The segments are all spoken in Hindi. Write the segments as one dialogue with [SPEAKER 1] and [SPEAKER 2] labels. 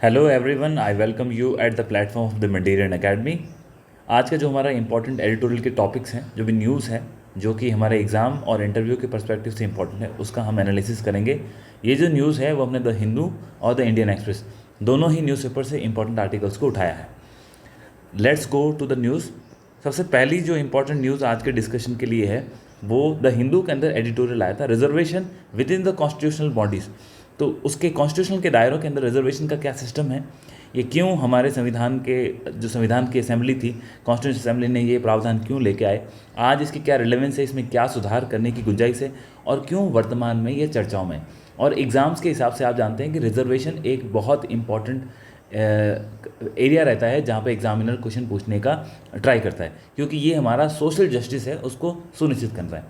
[SPEAKER 1] Hello everyone, I welcome you at the platform of the mandarin academy. आज का जो हमारा इंपॉर्टेंट एडिटोरियल के टॉपिक्स हैं, जो भी न्यूज़ है, जो कि हमारे एग्ज़ाम और इंटरव्यू के पर्सपेक्टिव से इंपॉर्टेंट है, उसका हम एनालिसिस करेंगे। ये जो न्यूज़ है वो हमने द हिंदू और द इंडियन एक्सप्रेस दोनों ही न्यूज़पेपर से इंपॉर्टेंट आर्टिकल्स को उठाया है। Let's go to the news. सबसे पहली जो इंपॉर्टेंट न्यूज़ आज के डिस्कशन के लिए है वो द हिंदू के अंदर एडिटोरियल आया था, reservation with in the constitutional bodies. तो उसके कॉन्स्टिट्यूशनल के दायरों के अंदर रिजर्वेशन का क्या सिस्टम है, ये क्यों हमारे संविधान के जो संविधान की असेंबली थी, कॉन्स्टिट्यूशन असेंबली ने ये प्रावधान क्यों लेके आए, आज इसकी क्या रिलेवेंस है, इसमें क्या सुधार करने की गुंजाइश है और क्यों वर्तमान में ये चर्चाओं में। और एग्ज़ाम्स के हिसाब से आप जानते हैं कि रिजर्वेशन एक बहुत इंपॉर्टेंट एरिया रहता है जहाँ पे एग्जामिनर क्वेश्चन पूछने का ट्राई करता है, क्योंकि ये हमारा सोशल जस्टिस है, उसको सुनिश्चित करता है।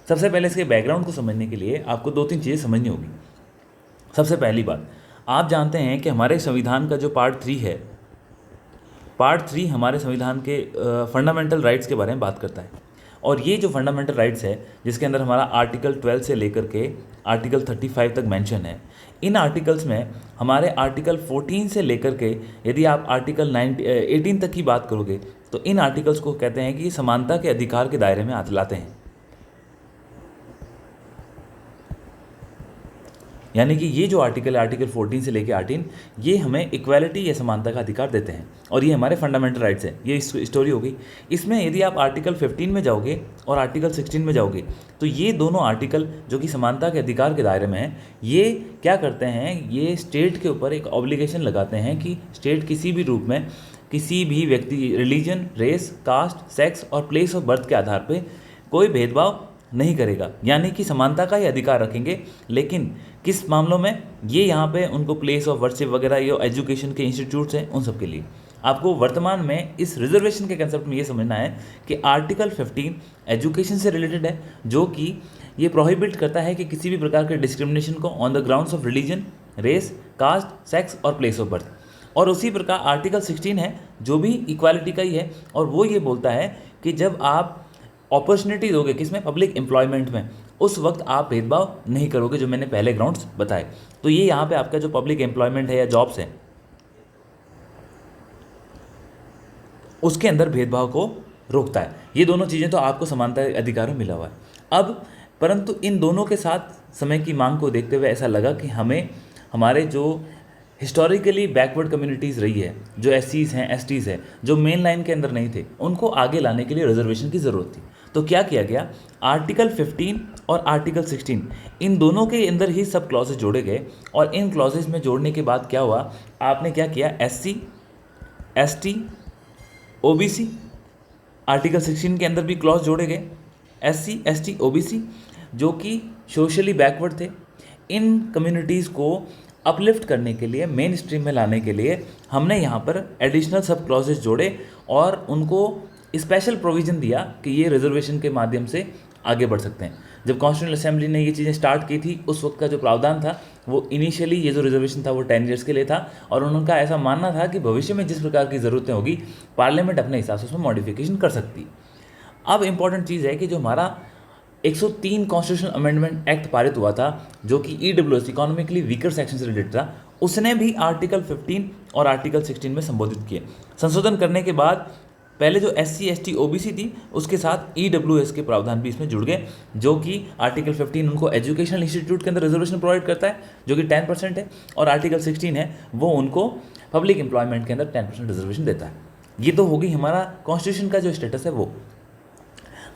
[SPEAKER 1] सबसे पहले इसके बैकग्राउंड को समझने के लिए आपको दो तीन चीज़ें समझनी होगी। सबसे पहली बात, आप जानते हैं कि हमारे संविधान का जो पार्ट 3 है, पार्ट 3 हमारे संविधान के फंडामेंटल राइट्स के बारे में बात करता है। और ये जो फंडामेंटल राइट्स है, जिसके अंदर हमारा आर्टिकल 12 से लेकर के आर्टिकल 35 तक मेंशन है, इन आर्टिकल्स में हमारे आर्टिकल 14 से लेकर के यदि आप आर्टिकल 18 तक की बात करोगे तो इन आर्टिकल्स को कहते हैं कि समानता के अधिकार के दायरे में लाते हैं। यानी कि ये जो आर्टिकल है, आर्टिकल 14 से लेकर 18, ये हमें इक्वालिटी या समानता का अधिकार देते हैं और ये हमारे फंडामेंटल राइट्स हैं। ये स्टोरी हो गई। इसमें यदि आप आर्टिकल 15 में जाओगे और आर्टिकल 16 में जाओगे तो ये दोनों आर्टिकल जो कि समानता के अधिकार के दायरे में हैं, ये क्या करते हैं, ये स्टेट के ऊपर एक ऑब्लिगेशन लगाते हैं कि स्टेट किसी भी रूप में किसी भी व्यक्ति, रिलीजन, रेस, कास्ट, सेक्स और प्लेस ऑफ बर्थ के आधार पर कोई भेदभाव नहीं करेगा। यानी कि समानता का ही अधिकार रखेंगे, लेकिन किस मामलों में, ये यहाँ पे उनको प्लेस ऑफ वर्शिप वगैरह, ये एजुकेशन के इंस्टीट्यूट्स हैं, उन सब के लिए। आपको वर्तमान में इस रिजर्वेशन के कंसेप्ट में ये समझना है कि आर्टिकल 15 एजुकेशन से रिलेटेड है, जो कि ये प्रोहिबिट करता है कि किसी भी प्रकार के डिस्क्रिमिनेशन को on the grounds of religion, race, caste, sex और प्लेस ऑफ बर्थ। और उसी प्रकार आर्टिकल 16 है जो भी इक्वालिटी का ही है, और वो ये बोलता है कि जब आप अपॉर्चुनिटी दोगे किसमें, पब्लिक एम्प्लॉयमेंट में, उस वक्त आप भेदभाव नहीं करोगे, जो मैंने पहले ग्राउंड्स बताए। तो ये यहाँ पे आपका जो पब्लिक एम्प्लॉयमेंट है या जॉब्स है, उसके अंदर भेदभाव को रोकता है। ये दोनों चीज़ें तो आपको समानता अधिकार में मिला हुआ है। अब परंतु इन दोनों के साथ समय की मांग को देखते हुए ऐसा लगा कि हमें हमारे जो हिस्टोरिकली बैकवर्ड कम्युनिटीज़ रही है, जो एससीज़ हैं, एसटीज़ हैं, जो मेन लाइन के अंदर नहीं थे, उनको आगे लाने के लिए रिजर्वेशन की ज़रूरत थी। तो क्या किया गया, आर्टिकल 15 और आर्टिकल 16 इन दोनों के अंदर ही सब क्लॉजेज जोड़े गए। और इन क्लॉजेज में जोड़ने के बाद क्या हुआ, आपने क्या किया, एससी, एसटी, ओबीसी, आर्टिकल 16 के अंदर भी क्लॉज जोड़े गए। एससी, एसटी, ओबीसी जो कि सोशली बैकवर्ड थे, इन कम्युनिटीज़ को अपलिफ्ट करने के लिए, मेन स्ट्रीम में लाने के लिए हमने यहाँ पर एडिशनल सब क्लॉजेज जोड़े और उनको स्पेशल प्रोविज़न दिया कि ये रिजर्वेशन के माध्यम से आगे बढ़ सकते हैं। जब कॉन्स्टिट्यूशनल असेंबली ने ये चीज़ें स्टार्ट की थी, उस वक्त का जो प्रावधान था वो इनिशियली ये जो रिजर्वेशन था वो 10 ईयर्स के लिए था, और उनका ऐसा मानना था कि भविष्य में जिस प्रकार की ज़रूरतें होगी पार्लियामेंट अपने हिसाब से उसमें मॉडिफिकेशन कर सकती। अब इंपॉर्टेंट चीज़ है कि जो हमारा 103 कॉन्स्टिट्यूशनल अमेंडमेंट एक्ट पारित हुआ था, जो कि ईडब्ल्यूएस, इकोनॉमिकली वीकर सेक्शन से रिलेटेड था, उसने भी आर्टिकल 15 और आर्टिकल 16 में संबोधित किए। संशोधन करने के बाद पहले जो एससी, एसटी, ओबीसी थी, उसके साथ ईडब्ल्यूएस के प्रावधान भी इसमें जुड़ गए, जो कि आर्टिकल 15 उनको एजुकेशनल इंस्टीट्यूट के अंदर रिजर्वेशन प्रोवाइड करता है, जो कि 10% है, और आर्टिकल 16 है वो उनको पब्लिक एम्प्लॉयमेंट के अंदर 10% रिजर्वेशन देता है। ये तो होगी हमारा कॉन्स्टिट्यूशन का जो स्टेटस है वो।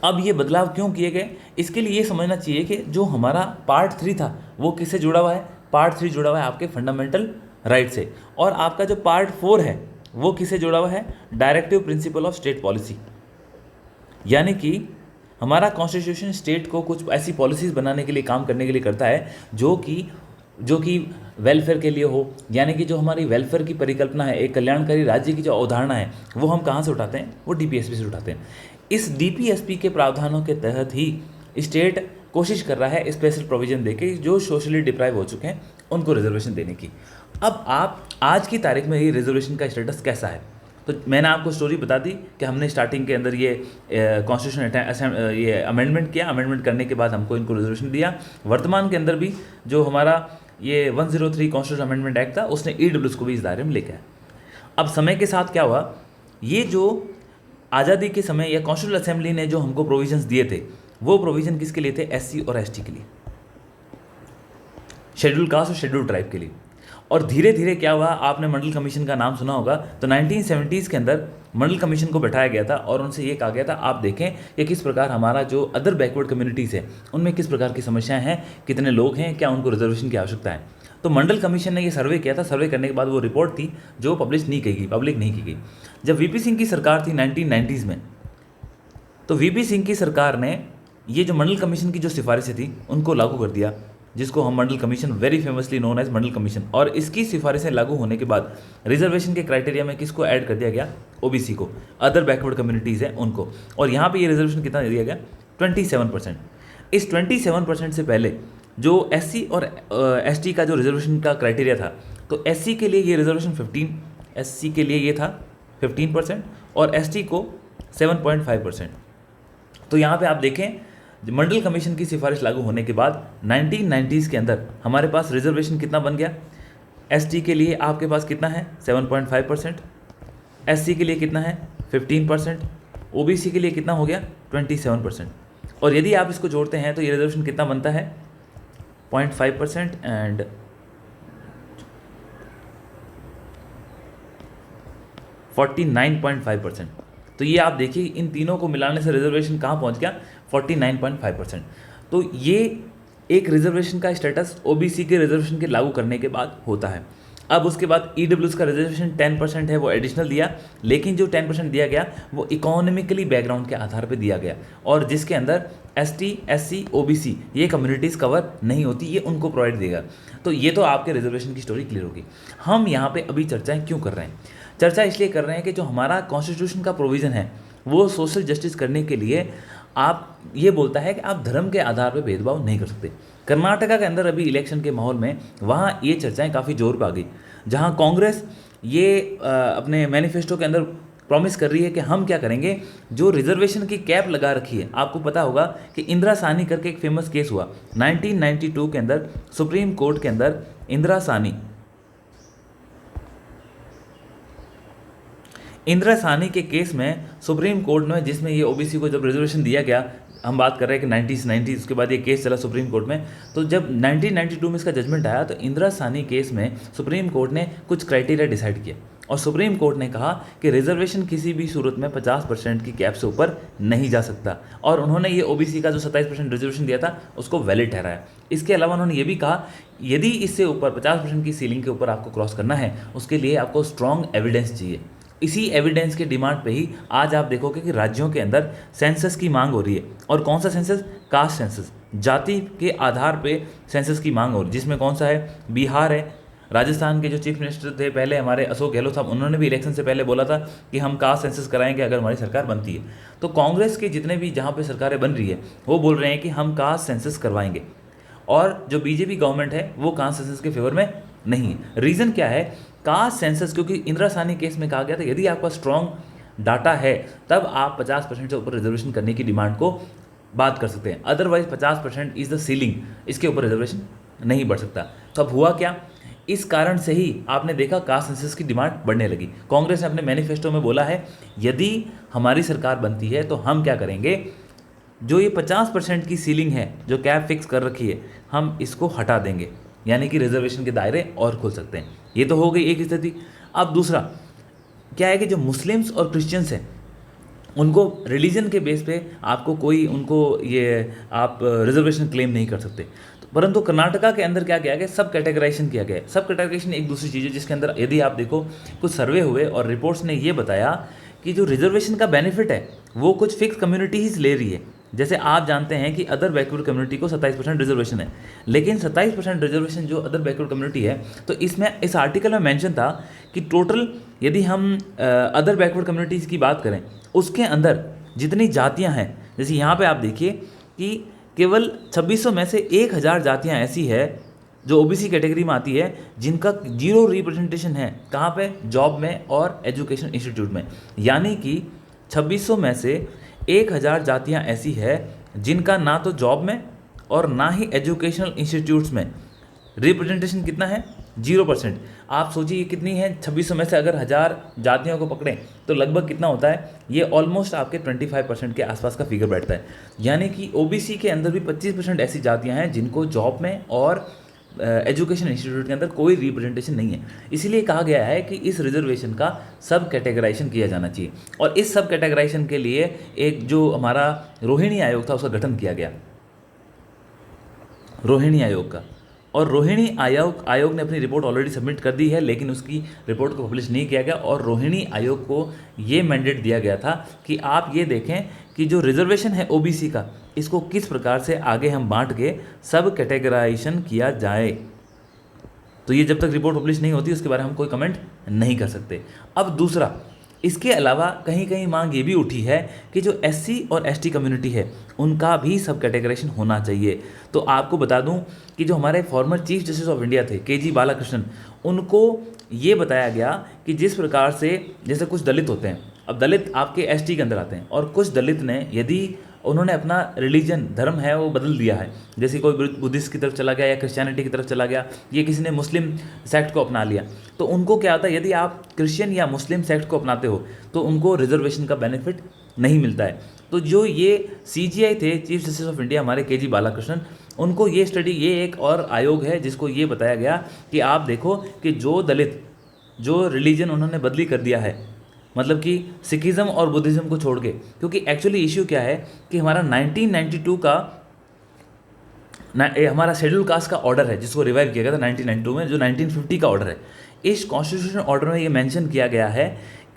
[SPEAKER 1] अब ये बदलाव क्यों किए गए, इसके लिए ये समझना चाहिए कि जो हमारा पार्ट 3 था वो किससे जुड़ा हुआ है, पार्ट 3 जुड़ा हुआ है आपके फंडामेंटल राइट से, और आपका जो पार्ट 4 है वो किससे जुड़ा हुआ है, directive principle of state policy. यानी कि हमारा कॉन्स्टिट्यूशन स्टेट को कुछ ऐसी पॉलिसीज़ बनाने के लिए, काम करने के लिए करता है जो कि वेलफेयर के लिए हो। यानी कि जो हमारी वेलफेयर की परिकल्पना है, एक कल्याणकारी राज्य की जो अवधारणा है, वो हम कहाँ से उठाते हैं, वो डीपीएसपी से उठाते हैं। इस डीपीएसपी के प्रावधानों के तहत ही स्टेट कोशिश कर रहा है स्पेशल प्रोविजन देके जो सोशली डिप्राइव हो चुके हैं उनको रिजर्वेशन देने की। अब आप आज की तारीख में ये रिजर्वेशन का स्टेटस कैसा है, तो मैंने आपको स्टोरी बता दी कि हमने स्टार्टिंग के अंदर ये कॉन्स्टिट्यूशन ये अमेंडमेंट किया, अमेंडमेंट करने के बाद हमको इनको रिजर्वेशन दिया। वर्तमान के अंदर भी जो हमारा ये 103 कॉन्स्टिट्यूशन अमेंडमेंट एक्ट था, उसने ईडब्ल्यूएस को भी इस दायरे में लेके आया। अब समय के साथ क्या हुआ, ये जो आज़ादी के समय या कॉन्स्टिट्यूशन असेंबली ने जो हमको प्रोविजंस दिए थे, वो प्रोविजन किसके लिए थे? एससी और एसटी के लिए, शेड्यूल कास्ट और शेड्यूल ट्राइब के लिए। और धीरे धीरे क्या हुआ, आपने मंडल कमीशन का नाम सुना होगा, तो 1970s के अंदर मंडल कमीशन को बैठाया गया था और उनसे ये कहा गया था आप देखें कि किस प्रकार हमारा जो अदर बैकवर्ड कम्युनिटीज़ है उनमें किस प्रकार की समस्याएं हैं, कितने लोग हैं, क्या उनको रिजर्वेशन की आवश्यकता है। तो मंडल कमीशन ने ये सर्वे किया था। सर्वे करने के बाद वो रिपोर्ट थी जो पब्लिक नहीं की गई। जब वीपी सिंह की सरकार थी 1990s में, तो वीपी सिंह की सरकार ने ये जो मंडल कमीशन की जो सिफारिशें थी उनको लागू कर दिया, जिसको हम Mandal commission, very famously known as Mandal commission. और इसकी सिफारिशें लागू होने के बाद रिजर्वेशन के क्राइटेरिया में किसको ऐड कर दिया गया? ओबीसी को, अदर बैकवर्ड कम्युनिटीज़ हैं उनको। और यहाँ पे ये रिजर्वेशन कितना दिया गया? 27%। इस 27% से पहले जो एससी और एसटी का जो रिजर्वेशन का क्राइटेरिया था, तो एससी के लिए ये रिजर्वेशन 15, के लिए ये था 15% और एसटी को 7.5%। तो यहाँ पे आप देखें, मंडल कमीशन की सिफारिश लागू होने के बाद 1990s के अंदर हमारे पास रिजर्वेशन कितना बन गया? एसटी के लिए आपके पास कितना है? 7.5%, एससी के लिए कितना है? 15%, ओबीसी के लिए कितना हो गया? 27%। और यदि आप इसको जोड़ते हैं तो ये रिजर्वेशन कितना बनता है? 0.5% एंड 49.5%। तो ये आप देखिए, इन तीनों को मिलाने से रिजर्वेशन कहाँ पहुँच गया? 49.5%। तो ये एक रिजर्वेशन का स्टेटस ओबीसी के रिजर्वेशन के लागू करने के बाद होता है। अब उसके बाद ईडब्ल्यूएस का रिजर्वेशन 10% है, वो एडिशनल दिया, लेकिन जो 10% दिया गया वो इकोनॉमिकली बैकग्राउंड के आधार पे दिया गया, और जिसके अंदर एसटी, एससी, ओबीसी ये कम्युनिटीज़ कवर नहीं होती, ये उनको प्रोवाइड देगा। तो ये तो आपके रिजर्वेशन की स्टोरी क्लियर होगी। हम यहाँ पे अभी चर्चाएं क्यों कर रहे हैं? चर्चा इसलिए कर रहे हैं कि जो हमारा कॉन्स्टिट्यूशन का प्रोविज़न है वो सोशल जस्टिस करने के लिए आप ये बोलता है कि आप धर्म के आधार पर भेदभाव नहीं कर सकते। कर्नाटका के अंदर अभी इलेक्शन के माहौल में वहाँ ये चर्चाएं काफ़ी जोर पर आ गई, जहाँ कांग्रेस ये अपने मैनिफेस्टो के अंदर प्रॉमिस कर रही है कि हम क्या करेंगे, जो रिजर्वेशन की कैप लगा रखी है, आपको पता होगा कि इंदिरा साहनी करके एक फेमस केस हुआ 1992 के अंदर सुप्रीम कोर्ट के अंदर। इंदिरा साहनी के केस में सुप्रीम कोर्ट में, जिसमें ये ओबीसी को जब रिजर्वेशन दिया गया, हम बात कर रहे हैं कि 90s उसके बाद ये केस चला सुप्रीम कोर्ट में, तो जब 1992 में इसका जजमेंट आया तो इंदिरा साहनी केस में सुप्रीम कोर्ट ने कुछ क्राइटेरिया डिसाइड किया और सुप्रीम कोर्ट ने कहा कि रिजर्वेशन किसी भी सूरत में 50% की कैप से ऊपर नहीं जा सकता, और उन्होंने ये ओबीसी का जो 27% रिजर्वेशन दिया था उसको वैलिड ठहराया। इसके अलावा उन्होंने ये भी कहा यदि इससे ऊपर 50% की सीलिंग के ऊपर आपको क्रॉस करना है, उसके लिए आपको स्ट्रॉन्ग एविडेंस चाहिए। इसी एविडेंस के डिमांड पे ही आज आप देखोगे कि राज्यों के अंदर सेंसस की मांग हो रही है। और कौन सा सेंसस? कास्ट सेंसस, जाति के आधार पे सेंसस की मांग हो रही है, जिसमें कौन सा है? बिहार है। राजस्थान के जो चीफ मिनिस्टर थे पहले हमारे अशोक गहलोत साहब, उन्होंने भी इलेक्शन से पहले बोला था कि हम कास्ट सेंसस कराएंगे अगर हमारी सरकार बनती है। तो कांग्रेस के जितने भी जहाँ पर सरकारें बन रही है वो बोल रहे हैं कि हम कास्ट सेंसस करवाएंगे, और जो बीजेपी गवर्नमेंट है वो कास्ट सेंसस के फेवर में नहीं है। रीज़न क्या है? कास्ट सेंसस, क्योंकि इंदिरा साहनी केस में कहा गया था यदि आपका स्ट्रॉन्ग डाटा है तब आप 50% से ऊपर रिजर्वेशन करने की डिमांड को बात कर सकते हैं, अदरवाइज 50% इज़ द सीलिंग, इसके ऊपर रिजर्वेशन नहीं बढ़ सकता। तो अब हुआ क्या? इस कारण से ही आपने देखा कास्ट सेंसस की डिमांड बढ़ने लगी। कांग्रेस ने अपने मैनिफेस्टो में बोला है यदि हमारी सरकार बनती है तो हम क्या करेंगे, जो ये 50% की सीलिंग है, जो कैप फिक्स कर रखी है, हम इसको हटा देंगे, यानी कि रिजर्वेशन के दायरे और खुल सकते हैं। ये तो हो गई एक स्थिति। अब दूसरा क्या है कि जो मुस्लिम्स और क्रिश्चियंस हैं उनको रिलीजन के बेस पे आपको कोई उनको ये आप रिजर्वेशन क्लेम नहीं कर सकते। परंतु कर्नाटका के अंदर क्या किया गया? सब कैटेगराइजेशन किया गया। सब कैटेगराइजेशन एक दूसरी चीज़ है, जिसके अंदर यदि आप देखो कुछ सर्वे हुए और रिपोर्ट्स ने ये बताया कि जो रिजर्वेशन का बेनिफिट है वो कुछ फिक्स कम्युनिटीज़ ले रही है। जैसे आप जानते हैं कि अदर बैकवर्ड कम्युनिटी को 27% रिजर्वेशन है, लेकिन 27% रिजर्वेशन जो अदर बैकवर्ड कम्युनिटी है, तो इसमें इस आर्टिकल में मेंशन था कि टोटल यदि हम अदर बैकवर्ड कम्युनिटीज़ की बात करें उसके अंदर जितनी जातियां हैं, जैसे यहाँ पे आप देखिए कि केवल 2600 में से 1000 जातियाँ ऐसी है जो ओबीसी कैटेगरी में आती है जिनका 0 रिप्रेजेंटेशन है। कहाँ पे? जॉब में और एजुकेशन इंस्टीट्यूट में। यानी कि 2600 में से 1000 जातियाँ ऐसी है जिनका ना तो जॉब में और ना ही एजुकेशनल इंस्टीट्यूट्स में रिप्रेजेंटेशन कितना है 0%। आप सोचिए कितनी है, 2600 में से अगर 1000 जातियों को पकड़ें तो लगभग कितना होता है, ये ऑलमोस्ट आपके 25% के आसपास का फिगर बैठता है। यानी कि ओबीसी के अंदर भी 25% ऐसी जातियां हैं जिनको जॉब में और एजुकेशन इंस्टीट्यूट के अंदर कोई रिप्रेजेंटेशन नहीं है। इसीलिए कहा गया है कि इस रिजर्वेशन का सब कैटेगराइजेशन किया जाना चाहिए, और इस सब कैटेगराइजेशन के लिए एक जो हमारा रोहिणी आयोग था उसका गठन किया गया, रोहिणी आयोग का। और रोहिणी आयोग ने अपनी रिपोर्ट ऑलरेडी सबमिट कर दी है, लेकिन उसकी रिपोर्ट को पब्लिश नहीं किया गया। और रोहिणी आयोग को ये मैंडेट दिया गया था कि आप ये देखें कि जो रिजर्वेशन है ओबीसी का, इसको किस प्रकार से आगे हम बांट के सब कैटेगराइजेशन किया जाए। तो ये जब तक रिपोर्ट पब्लिश नहीं होती उसके बारे में हम कोई कमेंट नहीं कर सकते। अब दूसरा, इसके अलावा कहीं कहीं मांग ये भी उठी है कि जो एससी और एसटी कम्युनिटी है उनका भी सब कैटेगराइजेशन होना चाहिए। तो आपको बता दूं कि जो हमारे former chief justice of India थे के जी बालाकृष्णन, उनको ये बताया गया कि जिस प्रकार से जैसे कुछ दलित होते हैं, अब दलित आपके एसटी के अंदर आते हैं, और कुछ दलित ने यदि उन्होंने अपना रिलीजन धर्म है वो बदल दिया है, जैसे कोई बुद्धिस्ट की तरफ चला गया या क्रिश्चियनिटी की तरफ चला गया, ये किसी ने मुस्लिम सेक्ट को अपना लिया, तो उनको क्या होता है, यदि आप क्रिश्चियन या मुस्लिम सेक्ट को अपनाते हो तो उनको रिजर्वेशन का बेनिफिट नहीं मिलता है। तो जो ये सीजीआई थे, चीफ जस्टिस ऑफ इंडिया हमारे के जी बालाकृष्णन, उनको ये स्टडी, ये एक और आयोग है जिसको ये बताया गया कि आप देखो कि जो दलित जो रिलीजन उन्होंने बदली कर दिया है, मतलब कि सिखिज़म और बुद्धिज़्म को छोड़ के, क्योंकि एक्चुअली इश्यू क्या है कि हमारा 1992 का हमारा शेड्यूल कास्ट का ऑर्डर है जिसको रिवाइव किया गया था 1992 में, जो 1950 का ऑर्डर है। इस कॉन्स्टिट्यूशन ऑर्डर में ये मेंशन किया गया है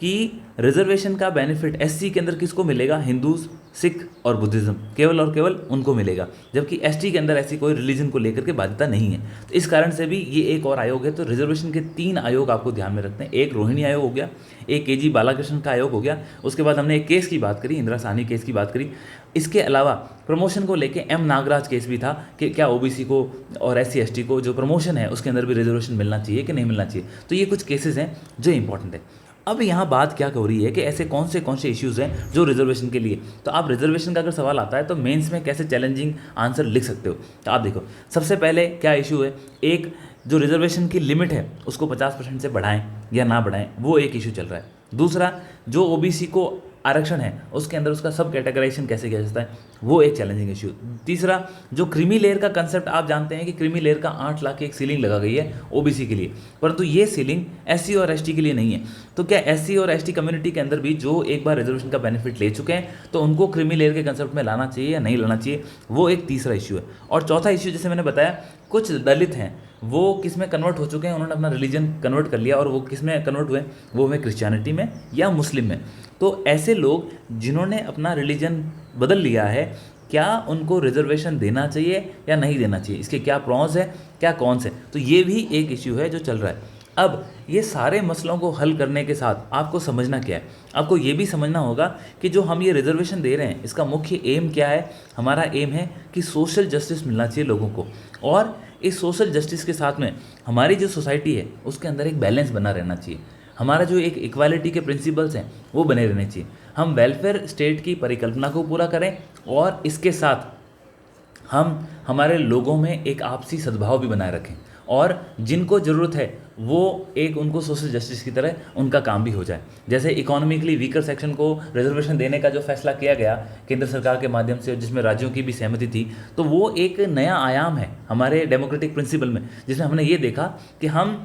[SPEAKER 1] कि रिजर्वेशन का बेनिफिट एससी के अंदर किसको मिलेगा, हिंदूज, सिख और बुद्धिज़्म, केवल और केवल उनको मिलेगा, जबकि एसटी के अंदर ऐसी कोई रिलीजन को लेकर के बाध्यता नहीं है। तो इस कारण से भी ये एक और आयोग है। तो रिजर्वेशन के 3 आयोग आपको ध्यान में रखते हैं, एक रोहिणी आयोग हो गया, एक के जी बालाकृष्णन का आयोग हो गया, उसके बाद हमने एक केस की बात करी, इंदिरा साहनी केस की बात करी। इसके अलावा प्रमोशन को लेके एम नागराज केस भी था कि क्या ओबीसी को और एससी एसटी को जो प्रमोशन है उसके अंदर भी रिजर्वेशन मिलना चाहिए कि नहीं मिलना चाहिए। तो ये कुछ केसेस हैं जो इंपॉर्टेंट है। अब यहाँ बात क्या हो रही है कि ऐसे कौन से इश्यूज़ हैं जो रिजर्वेशन के लिए, तो आप रिजर्वेशन का अगर सवाल आता है तो मेंस में कैसे चैलेंजिंग आंसर लिख सकते हो। तो आप देखो, सबसे पहले क्या इशू है, एक जो रिजर्वेशन की लिमिट है उसको 50% से बढ़ाएं या ना बढ़ाएं, वो एक इशू चल रहा है। दूसरा, जो ओबीसी को आरक्षण है उसके अंदर उसका सब कैटेगराइजेशन कैसे किया जाता है, वो एक चैलेंजिंग इशू। तीसरा, जो क्रीमी लेयर का कंसेप्ट, आप जानते हैं कि क्रीमी लेयर का 8 लाख की एक सीलिंग लगा गई है ओबीसी के लिए, परंतु ये सीलिंग एससी और एसटी के लिए नहीं है। तो क्या एससी और एसटी कम्युनिटी के अंदर भी जो एक बार रिजर्वेशन का बेनिफिट ले चुके हैं तो उनको क्रीमी लेयर के कंसेप्ट में लाना चाहिए या नहीं लाना चाहिए, वो एक तीसरा इशू है। और चौथा इशू, जैसे मैंने बताया, कुछ दलित हैं वो किस में कन्वर्ट हो चुके हैं, उन्होंने अपना रिलीजन कन्वर्ट कर लिया, और वो किस में कन्वर्ट हुए, वो हुए क्रिश्चियनिटी में या मुस्लिम में। तो ऐसे लोग जिन्होंने अपना रिलीजन बदल लिया है, क्या उनको रिजर्वेशन देना चाहिए या नहीं देना चाहिए, इसके क्या प्रॉन्स है क्या कॉन्स है, तो ये भी एक इश्यू है जो चल रहा है। अब ये सारे मसलों को हल करने के साथ आपको समझना क्या है, आपको ये भी समझना होगा कि जो हम ये रिजर्वेशन दे रहे हैं इसका मुख्य एम क्या है। हमारा एम है कि सोशल जस्टिस मिलना चाहिए लोगों को, और इस सोशल जस्टिस के साथ में हमारी जो सोसाइटी है उसके अंदर एक बैलेंस बना रहना चाहिए। हमारा जो एक इक्वालिटी के प्रिंसिपल्स हैं वो बने रहने चाहिए। हम वेलफेयर स्टेट की परिकल्पना को पूरा करें, और इसके साथ हम हमारे लोगों में एक आपसी सद्भाव भी बनाए रखें, और जिनको ज़रूरत है वो एक उनको सोशल जस्टिस की तरह उनका काम भी हो जाए। जैसे इकोनॉमिकली वीकर सेक्शन को रिजर्वेशन देने का जो फैसला किया गया केंद्र सरकार के माध्यम से, जिसमें राज्यों की भी सहमति थी, तो वो एक नया आयाम है हमारे डेमोक्रेटिक प्रिंसिपल में, जिसमें हमने ये देखा कि हम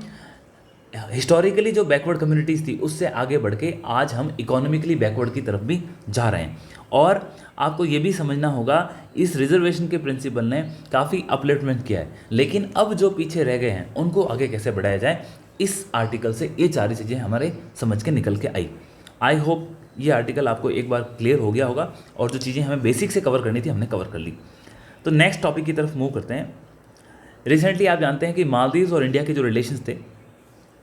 [SPEAKER 1] हिस्टोरिकली जो बैकवर्ड कम्युनिटीज़ थी उससे आगे बढ़ के आज हम इकोनॉमिकली बैकवर्ड की तरफ भी जा रहे हैं। और आपको ये भी समझना होगा, इस रिजर्वेशन के प्रिंसिपल ने काफ़ी अपलिफ्टमेंट किया है, लेकिन अब जो पीछे रह गए हैं उनको आगे कैसे बढ़ाया जाए, इस आर्टिकल से ये सारी चीज़ें हमारे समझ के निकल के आई। आई होप ये आर्टिकल आपको एक बार क्लियर हो गया होगा, और जो चीज़ें हमें बेसिक से कवर करनी थी हमने कवर कर ली। तो नेक्स्ट टॉपिक की तरफ मूव करते हैं। रिसेंटली आप जानते हैं कि मालदीव्स और इंडिया के जो रिलेशंस थे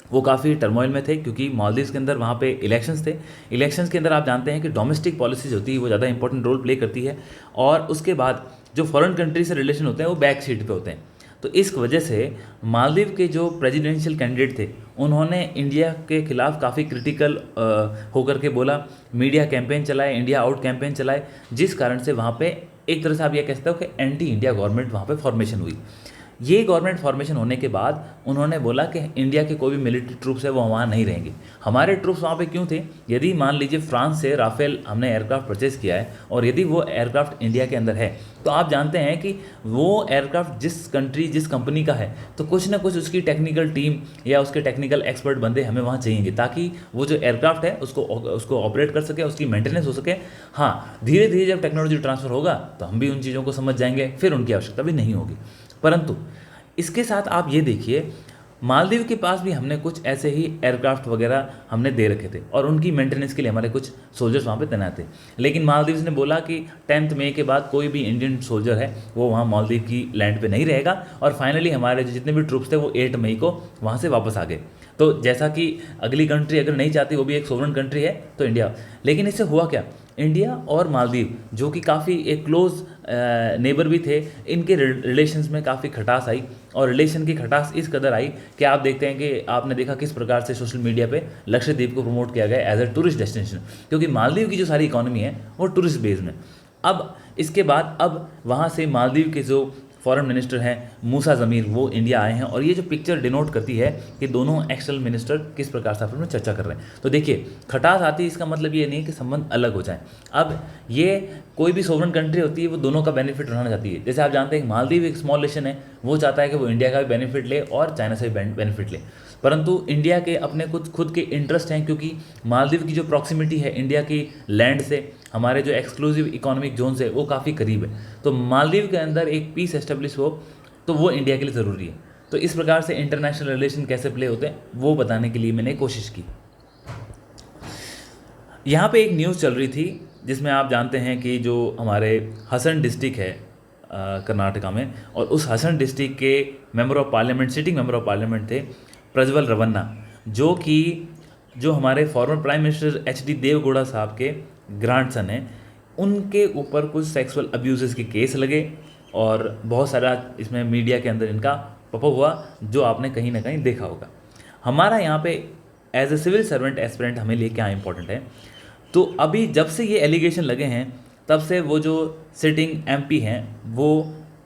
[SPEAKER 1] वो काफ़ी टर्मोइल में थे, क्योंकि मालदीव्स के अंदर वहाँ पे इलेक्शंस थे। इलेक्शंस के अंदर आप जानते हैं कि डोमेस्टिक पॉलिसीज होती है वो ज़्यादा इंपॉर्टेंट रोल प्ले करती है, और उसके बाद जो फॉरेन कंट्री से रिलेशन होते हैं वो बैक सीट पे होते हैं। तो इस वजह से मालदीव के जो प्रेसिडेंशियल कैंडिडेट थे उन्होंने इंडिया के खिलाफ काफ़ी क्रिटिकल होकर के बोला, मीडिया कैंपेन चलाए, इंडिया आउट कैंपेन चलाए, जिस कारण से वहाँ पे एक तरह से आप ये कह सकते हो कि एंटी इंडिया गवर्नमेंट वहाँ पे फॉर्मेशन हुई। ये गवर्नमेंट फॉर्मेशन होने के बाद उन्होंने बोला कि इंडिया के कोई भी मिलिट्री ट्रूप्स है वो वहाँ नहीं रहेंगे। हमारे ट्रूप्स वहाँ पे क्यों थे? यदि मान लीजिए फ्रांस से राफेल हमने एयरक्राफ्ट परचेज़ किया है और यदि वो एयरक्राफ्ट इंडिया के अंदर है, तो आप जानते हैं कि वो एयरक्राफ्ट जिस कंट्री जिस कंपनी का है, तो कुछ ना कुछ उसकी टेक्निकल टीम या उसके टेक्निकल एक्सपर्ट बंदे हमें वहाँ चाहिए, ताकि वो जो एयरक्राफ्ट है उसको ऑपरेट कर सके, उसकी मेंटेनेंस हो सके। हाँ, धीरे धीरे जब टेक्नोलॉजी ट्रांसफ़र होगा तो हम भी उन चीज़ों को समझ जाएंगे, फिर उनकी आवश्यकता भी नहीं होगी। परंतु इसके साथ आप ये देखिए, मालदीव के पास भी हमने कुछ ऐसे ही एयरक्राफ्ट वगैरह हमने दे रखे थे और उनकी मेंटेनेंस के लिए हमारे कुछ सोल्जर्स वहाँ पे तैनात थे। लेकिन मालदीव्स ने बोला कि 10 मई के बाद कोई भी इंडियन सोल्जर है वो वहाँ मालदीव की लैंड पे नहीं रहेगा, और फाइनली हमारे जितने भी ट्रूप्स थे वो 8 मई को वहाँ से वापस आ गए। तो जैसा कि अगली कंट्री अगर नहीं चाहती, वो भी एक सोवरेन कंट्री है, तो इंडिया। लेकिन इससे हुआ क्या, इंडिया और मालदीव जो कि काफ़ी एक क्लोज नेबर भी थे, इनके रिलेशंस में काफ़ी खटास आई, और रिलेशन की खटास इस कदर आई कि आप देखते हैं कि आपने देखा किस प्रकार से सोशल मीडिया पे लक्षद्वीप को प्रमोट किया गया एज अ टूरिस्ट डेस्टिनेशन, क्योंकि मालदीव की जो सारी इकोनॉमी है वो टूरिस्ट बेस्ड में। अब इसके बाद अब वहाँ से मालदीव के जो फॉरेन मिनिस्टर हैं मूसा ज़मीर, वो इंडिया आए हैं, और ये जो पिक्चर डिनोट करती है कि दोनों एक्सटर्नल मिनिस्टर किस प्रकार से आपस में चर्चा कर रहे हैं। तो देखिए, खटास आती है, इसका मतलब ये नहीं है कि संबंध अलग हो जाए। अब ये कोई भी सोवरेन कंट्री होती है, वो दोनों का बेनिफिट उठाना चाहती है। जैसे आप जानते हैं मालदीव एक स्मॉल नेशन है, वो चाहता है कि वो इंडिया का भी बेनिफिट ले और चाइना से भी बेनिफिट ले, परंतु इंडिया के अपने कुछ खुद के इंटरेस्ट हैं, क्योंकि मालदीव की जो प्रॉक्सिमिटी है इंडिया की लैंड से, हमारे जो एक्सक्लूसिव इकोनॉमिक जोन है वो काफ़ी करीब है। तो मालदीव के अंदर एक पीस एस्टेब्लिश हो तो वो इंडिया के लिए ज़रूरी है। तो इस प्रकार से इंटरनेशनल रिलेशन कैसे प्ले होते हैं वो बताने के लिए मैंने कोशिश की। यहाँ पे एक न्यूज़ चल रही थी जिसमें आप जानते हैं कि जो हमारे हसन डिस्ट्रिक्ट है कर्नाटका में, और उस हसन डिस्ट्रिक्ट के member of parliament, sitting member of parliament थे प्रज्वल रवन्ना, जो हमारे former prime minister HD Deve Gowda साहब के ग्रैंडसन हैं। उनके ऊपर कुछ सेक्सुअल अब्यूज़ के केस लगे और बहुत सारा इसमें मीडिया के अंदर इनका पपअप हुआ, जो आपने कहीं ना कहीं देखा होगा। हमारा यहाँ पे as a civil servant aspirant हमें लिए क्या इंपॉर्टेंट है, तो अभी जब से ये एलिगेशन लगे हैं तब से वो जो सिटिंग MP हैं वो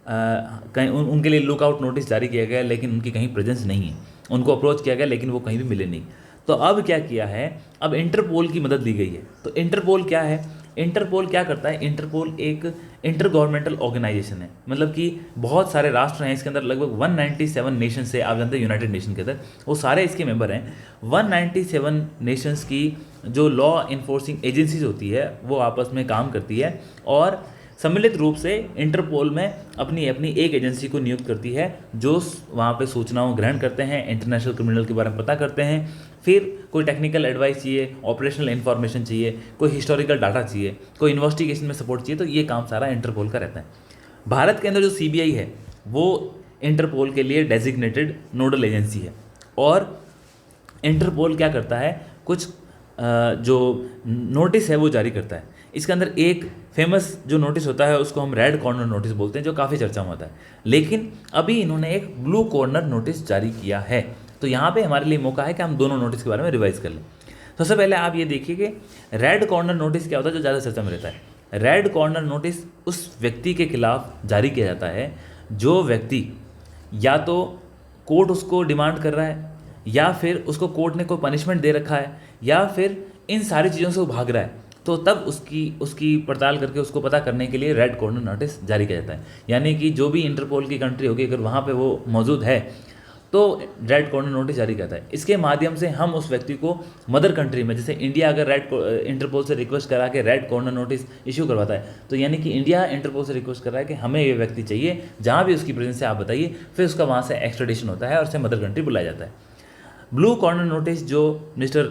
[SPEAKER 1] कहीं उनके लिए लुकआउट नोटिस जारी किया गया, लेकिन उनकी कहीं प्रेजेंस नहीं है। उनको अप्रोच किया गया लेकिन वो कहीं भी मिले नहीं। तो अब क्या किया है, अब इंटरपोल की मदद ली गई है। तो इंटरपोल क्या है, इंटरपोल क्या करता है, इंटरपोल एक इंटर गवर्नमेंटल ऑर्गेनाइजेशन है, मतलब कि बहुत सारे राष्ट्र हैं इसके अंदर, लगभग 197 नेशन से, आप जानते हैं यूनाइटेड नेशन के अंदर वो सारे इसके मेंबर हैं। 197 नेशंस की जो लॉ इन्फोर्सिंग एजेंसीज होती है वो आपस में काम करती है, और सम्मिलित रूप से इंटरपोल में अपनी अपनी एक एजेंसी को नियुक्त करती है, जो वहाँ पे सूचनाओं ग्रहण करते हैं, इंटरनेशनल क्रिमिनल के बारे में पता करते हैं, फिर कोई टेक्निकल एडवाइस चाहिए, ऑपरेशनल इन्फॉर्मेशन चाहिए, कोई हिस्टोरिकल डाटा चाहिए, कोई इन्वेस्टिगेशन में सपोर्ट चाहिए, तो ये काम सारा इंटरपोल का रहता है। भारत के अंदर जो CBI है वो इंटरपोल के लिए डेजिग्नेटेड नोडल एजेंसी है, और इंटरपोल क्या करता है, कुछ जो नोटिस है वो जारी करता है। इसके अंदर एक फेमस जो नोटिस होता है उसको हम रेड कॉर्नर नोटिस बोलते हैं, जो काफ़ी चर्चा में होता है। लेकिन अभी इन्होंने एक ब्लू कॉर्नर नोटिस जारी किया है, तो यहाँ पे हमारे लिए मौका है कि हम दोनों नोटिस के बारे में रिवाइज कर लें। सबसे पहले आप ये देखिए कि रेड कॉर्नर नोटिस क्या होता है, जो ज़्यादा चर्चा में रहता है। रेड कॉर्नर नोटिस उस व्यक्ति के खिलाफ जारी किया जाता है जो व्यक्ति या तो कोर्ट उसको डिमांड कर रहा है, या फिर उसको कोर्ट ने कोई पनिशमेंट दे रखा है, या फिर इन सारी चीज़ों से वो भाग रहा है, तो तब उसकी पड़ताल करके उसको पता करने के लिए रेड कॉर्नर नोटिस जारी किया जाता है। यानी कि जो भी इंटरपोल की कंट्री होगी, अगर वहाँ पे वो मौजूद है तो रेड कॉर्नर नोटिस जारी करता है। इसके माध्यम से हम उस व्यक्ति को मदर कंट्री में, जैसे इंडिया अगर इंटरपोल से रिक्वेस्ट करा के रेड कॉर्नर नोटिस इशू करवाता है, तो यानी कि इंडिया इंटरपोल से रिक्वेस्ट कर रहा है कि हमें ये व्यक्ति चाहिए, जहाँ भी उसकी प्रेजेंस है आप बताइए, फिर उसका वहाँ से एक्स्ट्रेडिशन होता है और उसे मदर कंट्री बुलाया जाता है। ब्लू कॉर्नर नोटिस जो मिस्टर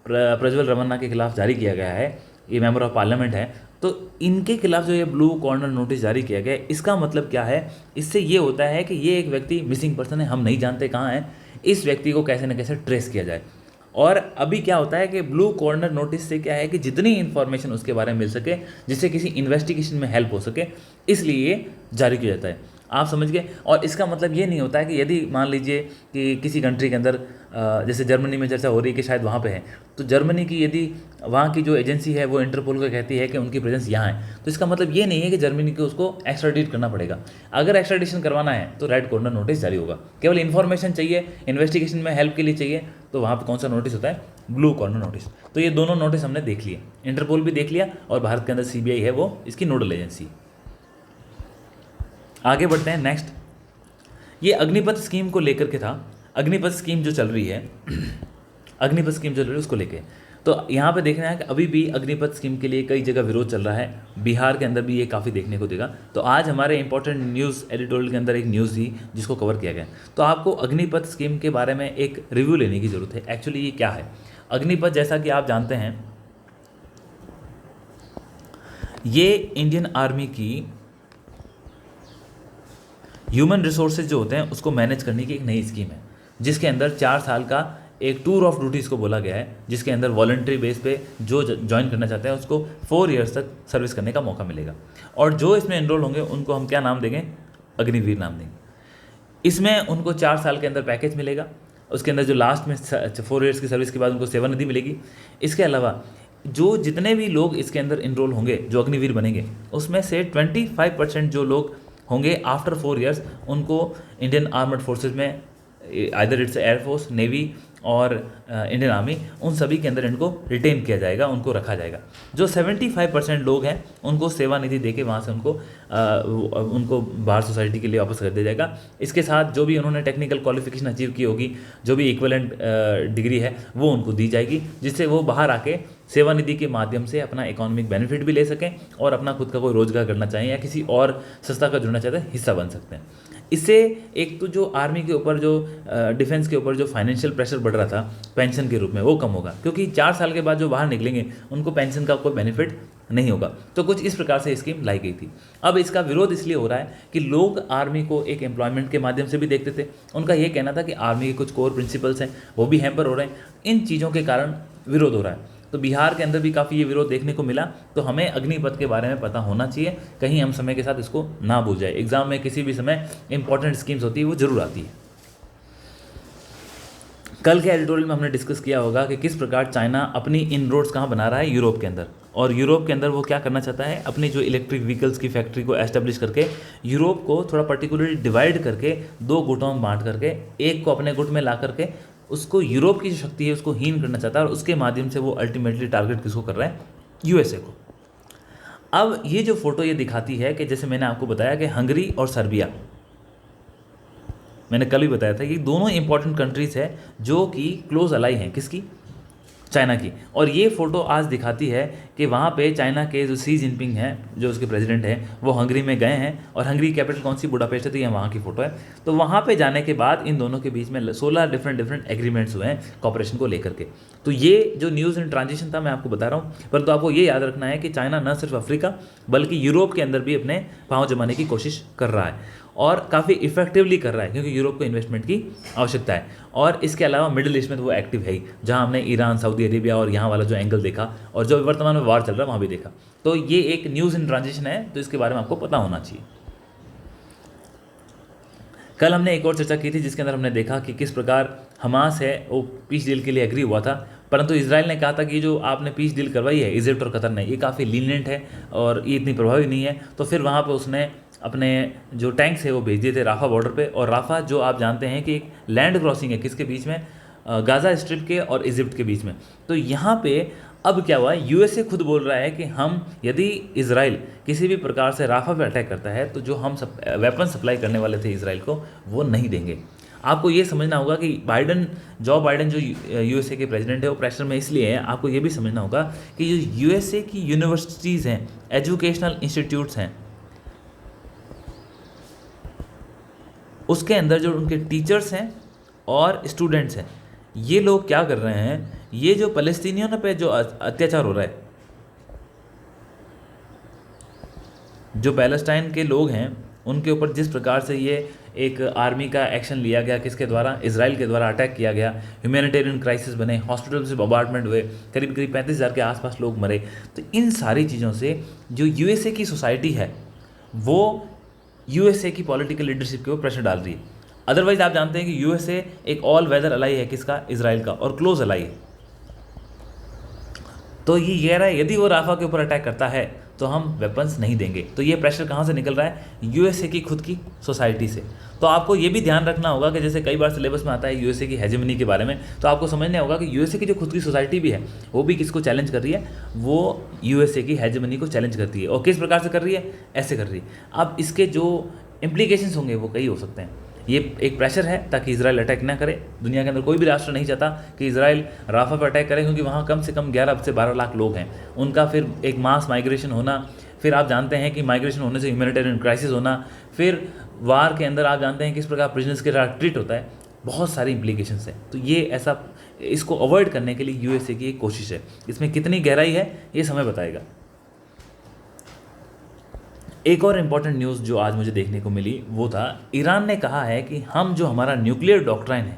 [SPEAKER 1] प्रज्वल रमन्ना के खिलाफ जारी किया गया है, ये मेंबर ऑफ पार्लियामेंट है, तो इनके खिलाफ जो ये ब्लू कॉर्नर नोटिस जारी किया गया है, इसका मतलब क्या है, इससे ये होता है कि ये एक व्यक्ति मिसिंग पर्सन है, हम नहीं जानते कहाँ है, इस व्यक्ति को कैसे न कैसे ट्रेस किया जाए। और अभी क्या होता है कि ब्लू कॉर्नर नोटिस से क्या है कि जितनी इन्फॉर्मेशन उसके बारे में मिल सके, जिससे किसी इन्वेस्टिगेशन में हेल्प हो सके, इसलिए जारी किया जाता है। आप समझ गए। और इसका मतलब ये नहीं होता है कि यदि मान लीजिए कि किसी कंट्री के अंदर जैसे जर्मनी में चर्चा हो रही है कि शायद वहाँ पे है, तो जर्मनी की यदि वहाँ की जो एजेंसी है वो इंटरपोल को कहती है कि उनकी प्रेजेंस यहाँ है, तो इसका मतलब ये नहीं है कि जर्मनी को उसको एक्स्ट्राडिट करना पड़ेगा। अगर एक्स्ट्राडिशन करवाना है तो रेड कॉर्नर नोटिस जारी होगा। केवल इन्फॉर्मेशन चाहिए, इन्वेस्टिगेशन में हेल्प के लिए चाहिए, तो वहाँ पर कौन सा नोटिस होता है, ब्लू कॉर्नर नोटिस। तो ये दोनों नोटिस हमने देख लिए, इंटरपोल भी देख लिया और भारत के अंदर सीबीआई है वो इसकी नोडल एजेंसी। आगे बढ़ते हैं नेक्स्ट। ये अग्निपथ स्कीम को लेकर के था, अग्निपथ स्कीम जो चल रही है अग्निपथ स्कीम चल रही है उसको लेके। तो यहाँ पे देखना है कि अभी भी अग्निपथ स्कीम के लिए कई जगह विरोध चल रहा है, बिहार के अंदर भी ये काफ़ी देखने को देगा। तो आज हमारे इंपॉर्टेंट न्यूज़ एडिटोरियल के अंदर एक न्यूज़ थी जिसको कवर किया गया। तो आपको अग्निपथ स्कीम के बारे में एक रिव्यू लेने की ज़रूरत है। एक्चुअली ये क्या है अग्निपथ? जैसा कि आप जानते हैं, ये इंडियन आर्मी की ह्यूमन रिसोर्सेज जो होते हैं उसको मैनेज करने की एक नई स्कीम है, जिसके अंदर 4 साल का एक टूर ऑफ ड्यूटीज़ को बोला गया है, जिसके अंदर वॉलंटरी बेस पे जो ज्वाइन करना चाहते हैं उसको 4 ईयर्स तक सर्विस करने का मौका मिलेगा। और जो इसमें एनरोल होंगे उनको हम क्या नाम देंगे, अग्निवीर नाम देंगे। इसमें उनको 4 साल के अंदर पैकेज मिलेगा, उसके अंदर जो लास्ट में 4 ईयर्स की सर्विस के बाद उनको सेवा निधि मिलेगी। इसके अलावा जो जितने भी लोग इसके अंदर इनरोल होंगे जो अग्निवीर बनेंगे, उसमें से 25% जो लोग होंगे आफ्टर 4 ईयर्स, उनको इंडियन आर्मड फोर्सेज में आइदर इट्स एयरफोर्स, नेवी और इंडियन आर्मी, उन सभी के अंदर इनको रिटेन किया जाएगा, उनको रखा जाएगा। जो 75% लोग हैं उनको सेवा निधि देके वहाँ से उनको बाहर सोसाइटी के लिए वापस कर दिया जाएगा। इसके साथ जो भी उन्होंने टेक्निकल क्वालिफिकेशन अचीव की होगी, जो भी इक्विवेलेंट डिग्री है वो उनको दी जाएगी, जिससे वो बाहर आके सेवा निधि के माध्यम से अपना इकोनॉमिक बेनिफिट भी ले सकें और अपना खुद का कोई रोजगार करना चाहें या किसी और संस्था का जुड़ना चाहते हैं, हिस्सा बन सकते हैं। इससे एक तो जो आर्मी के ऊपर जो डिफेंस के ऊपर जो फाइनेंशियल प्रेशर बढ़ रहा था पेंशन के रूप में, वो कम होगा, क्योंकि 4 साल के बाद जो बाहर निकलेंगे उनको पेंशन का कोई बेनिफिट नहीं होगा। तो कुछ इस प्रकार से स्कीम लाई गई थी। अब इसका विरोध इसलिए हो रहा है कि लोग आर्मी को एक एम्प्लॉयमेंट के माध्यम से भी देखते थे। उनका ये कहना था कि आर्मी के कुछ कोर प्रिंसिपल्स हैं वो भी हैम्पर हो रहे हैं, इन चीज़ों के कारण विरोध हो रहा है। तो बिहार के अंदर भी काफ़ी ये विरोध देखने को मिला। तो हमें अग्निपथ के बारे में पता होना चाहिए, कहीं हम समय के साथ इसको ना भूल जाए। एग्जाम में किसी भी समय इंपॉर्टेंट स्कीम्स होती है वो जरूर आती है। कल के एडिटोरियल में हमने डिस्कस किया होगा कि किस प्रकार चाइना अपनी इनरोड्स कहाँ बना रहा है, यूरोप के अंदर। और यूरोप के अंदर वो क्या करना चाहता है, अपनी जो इलेक्ट्रिक व्हीकल्स की फैक्ट्री को एस्टेब्लिश करके यूरोप को थोड़ा पर्टिकुलरली डिवाइड करके 2 गुटों में बांट करके एक को अपने गुट में ला करके उसको यूरोप की जो शक्ति है उसको हीन करना चाहता है। और उसके माध्यम से वो अल्टीमेटली टारगेट किसको कर रहा है, यूएसए को। अब ये जो फोटो ये दिखाती है कि जैसे मैंने आपको बताया कि हंगरी और सर्बिया, मैंने कल भी बताया था कि दोनों इंपॉर्टेंट कंट्रीज़ है जो कि क्लोज अलाई हैं, किसकी, चाइना की। और ये फ़ोटो आज दिखाती है कि वहाँ पे चाइना के जो शी जिनपिंग हैं, जो उसके प्रेसिडेंट हैं, वो हंगरी में गए हैं। और हंगरी कैपिटल कौन सी, बुडापेस्ट है, तो ये वहाँ की फ़ोटो है। तो वहाँ पे जाने के बाद इन दोनों के बीच में 16 डिफरेंट एग्रीमेंट्स हुए हैं कॉपरेशन को लेकर के। तो ये जो न्यूज़ इन ट्रांजिशन था मैं आपको बता रहा हूँ, परंतु आपको ये याद रखना है कि चाइना न सिर्फ अफ्रीका बल्कि यूरोप के अंदर भी अपने पाँव जमाने की कोशिश कर रहा है और काफ़ी इफेक्टिवली कर रहा है, क्योंकि यूरोप को इन्वेस्टमेंट की आवश्यकता है। और इसके अलावा मिडिल ईस्ट में तो वो एक्टिव है ही, जहाँ हमने ईरान, सऊदी अरेबिया और यहाँ वाला जो एंगल देखा और जो वर्तमान में वार चल रहा है वहाँ भी देखा। तो ये एक न्यूज़ इन ट्रांजिशन है, तो इसके बारे में आपको पता होना चाहिए। कल हमने एक और चर्चा की थी जिसके अंदर हमने देखा कि किस प्रकार हमास है वो पीस डील के लिए एग्री हुआ था, परंतु इजराइल ने कहा था कि जो आपने पीस डील करवाई है इजिप्ट और कतर ने, ये काफ़ी लीनियंट है और ये इतनी प्रभावी नहीं है। तो फिर वहाँ पर उसने अपने जो टैंक्स है वो भेज दिए थे राफा बॉर्डर पे। और राफा जो आप जानते हैं कि एक लैंड क्रॉसिंग है, किसके बीच में, गाज़ा स्ट्रिप के और इजिप्ट के बीच में। तो यहाँ पे अब क्या हुआ, यूएसए खुद बोल रहा है कि हम यदि इजराइल किसी भी प्रकार से राफा पे अटैक करता है तो जो हम वेपन सप्लाई करने वाले थे इजराइल को वो नहीं देंगे। आपको ये समझना होगा कि जो बाइडन जो यूएसए के प्रेसिडेंट है वो प्रेशर में इसलिए है। आपको ये भी समझना होगा कि जो यूएसए की यूनिवर्सिटीज़ हैं, एजुकेशनल इंस्टीट्यूट्स हैं, उसके अंदर जो उनके टीचर्स हैं और स्टूडेंट्स हैं, ये लोग क्या कर रहे हैं, ये जो फ़लस्तीनियों पे जो अत्याचार हो रहा है, जो पैलेस्टाइन के लोग हैं उनके ऊपर जिस प्रकार से ये एक आर्मी का एक्शन लिया गया, किसके द्वारा, इजराइल के द्वारा अटैक किया गया, ह्यूमैनिटेरियन क्राइसिस बने, हॉस्पिटल से बम्बार्डमेंट हुए, करीब 35,000 के आसपास लोग मरे। तो इन सारी चीज़ों से जो यूएसए की सोसाइटी है वो यूएसए की पॉलिटिकल लीडरशिप के ऊपर प्रेशर डाल रही है। अदरवाइज आप जानते हैं कि यूएसए एक ऑल वेदर अलाई है किसका, इसराइल का, और क्लोज अलाई है। तो ये कह रहा है यदि वो राफा के ऊपर अटैक करता है तो हम वेपन्स नहीं देंगे। तो ये प्रेशर कहाँ से निकल रहा है, यूएसए की खुद की सोसाइटी से। तो आपको ये भी ध्यान रखना होगा कि जैसे कई बार सिलेबस में आता है यूएसए की हेजेमनी के बारे में, तो आपको समझना होगा कि यूएसए की जो खुद की सोसाइटी भी है वो भी किसको चैलेंज कर रही है, वो यूएसए की हेजेमनी को चैलेंज करती है। और किस प्रकार से कर रही है, ऐसे कर रही है। अब इसके जो इम्प्लीकेशंस होंगे वो कई हो सकते हैं। ये एक प्रेशर है ताकि इजराइल अटैक ना करे। दुनिया के अंदर कोई भी राष्ट्र नहीं चाहता कि इजराइल राफा पर अटैक करे, क्योंकि वहाँ कम से कम 11 से 12 लाख लोग हैं। उनका फिर एक मास माइग्रेशन होना, फिर आप जानते हैं कि माइग्रेशन होने से ह्यूमैनिटेरियन क्राइसिस होना, फिर वार के अंदर आप जानते हैं किस प्रकार प्रिजनर्स के साथ ट्रीट होता है, बहुत सारी इम्प्लीकेशंस हैं। तो ये ऐसा, इसको अवॉइड करने के लिए यूएसए की एक कोशिश है। इसमें कितनी गहराई है ये समय बताएगा। एक और इम्पॉर्टेंट न्यूज़ जो आज मुझे देखने को मिली वो था, ईरान ने कहा है कि हम जो हमारा न्यूक्लियर डॉक्ट्राइन है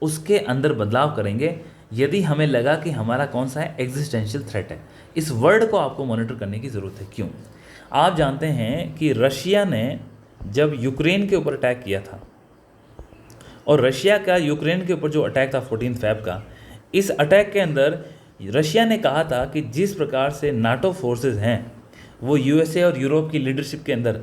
[SPEAKER 1] उसके अंदर बदलाव करेंगे यदि हमें लगा कि हमारा कौन सा है एग्जिस्टेंशियल थ्रेट है। इस वर्ड को आपको मॉनिटर करने की ज़रूरत है। क्यों? आप जानते हैं कि रशिया ने जब यूक्रेन के ऊपर अटैक किया था, और रशिया का यूक्रेन के ऊपर जो अटैक था 14 फ़रवरी का, इस अटैक के अंदर रशिया ने कहा था कि जिस प्रकार से नाटो फोर्सेस हैं वो यूएसए और यूरोप की लीडरशिप के अंदर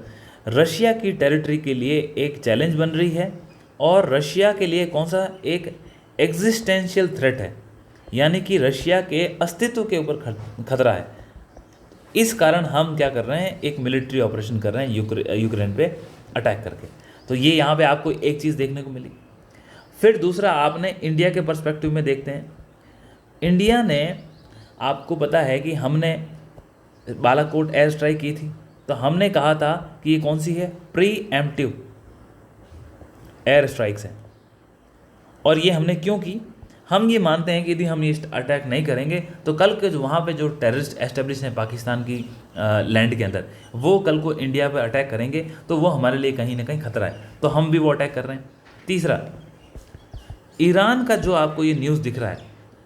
[SPEAKER 1] रशिया की टेरिटरी के लिए एक चैलेंज बन रही है, और रशिया के लिए कौन सा एक एग्जिस्टेंशियल थ्रेट है, यानी कि रशिया के अस्तित्व के ऊपर खतरा है। इस कारण हम क्या कर रहे हैं, एक मिलिट्री ऑपरेशन कर रहे हैं यूक्रेन पे अटैक करके। तो ये यहाँ पे आपको एक चीज़ देखने को मिली। फिर दूसरा, आपने इंडिया के पर्सपेक्टिव में देखते हैं। इंडिया ने, आपको पता है कि हमने बालाकोट एयर स्ट्राइक की थी, तो हमने कहा था कि ये कौन सी है, प्री एम्प्टिव एयर स्ट्राइक्स हैं। और ये हमने क्यों की, हम ये मानते हैं कि यदि हम ये अटैक नहीं करेंगे तो कल के जो वहाँ पे जो टेररिस्ट एस्टेब्लिश हैं पाकिस्तान की लैंड के अंदर, वो कल को इंडिया पे अटैक करेंगे तो वो हमारे लिए कहीं ना कहीं खतरा है, तो हम भी वो अटैक कर रहे हैं। तीसरा, ईरान का जो आपको ये न्यूज़ दिख रहा है,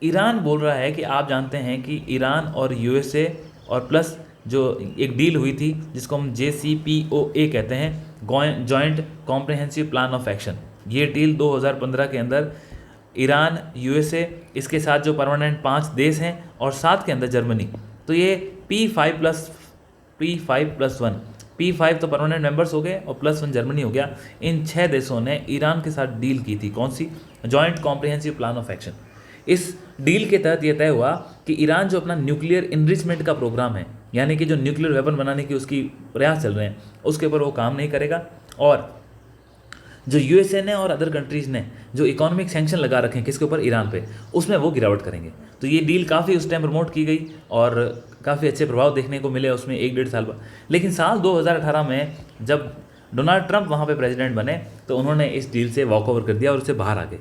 [SPEAKER 1] ईरान बोल रहा है कि आप जानते हैं कि ईरान और यूएसए और प्लस जो एक डील हुई थी जिसको हम JCPOA कहते हैं, joint comprehensive plan of action, ये डील 2015 के अंदर ईरान, यूएसए, इसके साथ जो परमानेंट 5 देश हैं और साथ के अंदर जर्मनी, तो ये P5+1, P5 तो परमानेंट मेंबर्स हो गए और +1 जर्मनी हो गया। इन 6 देशों ने ईरान के साथ डील की थी, कौन सी, joint comprehensive plan of action. इस डील के तहत यह तय हुआ कि ईरान जो अपना न्यूक्लियर इनरिचमेंट का प्रोग्राम है, यानी कि जो न्यूक्लियर वेपन बनाने की उसकी प्रयास चल रहे हैं, उसके ऊपर वो काम नहीं करेगा। और जो यूएसए ने और अदर कंट्रीज़ ने जो इकोनॉमिक सैंक्शन लगा रखे हैं किसके ऊपर, ईरान पे, उसमें वो गिरावट करेंगे। तो ये डील काफ़ी उस टाइम प्रमोट की गई और काफ़ी अच्छे प्रभाव देखने को मिले उसमें 1-1.5 साल बाद। लेकिन साल 2018 में जब डोनाल्ड ट्रंप वहाँ पे प्रेसिडेंट बने तो उन्होंने इस डील से वॉक ओवर कर दिया और उससे बाहर आ गए।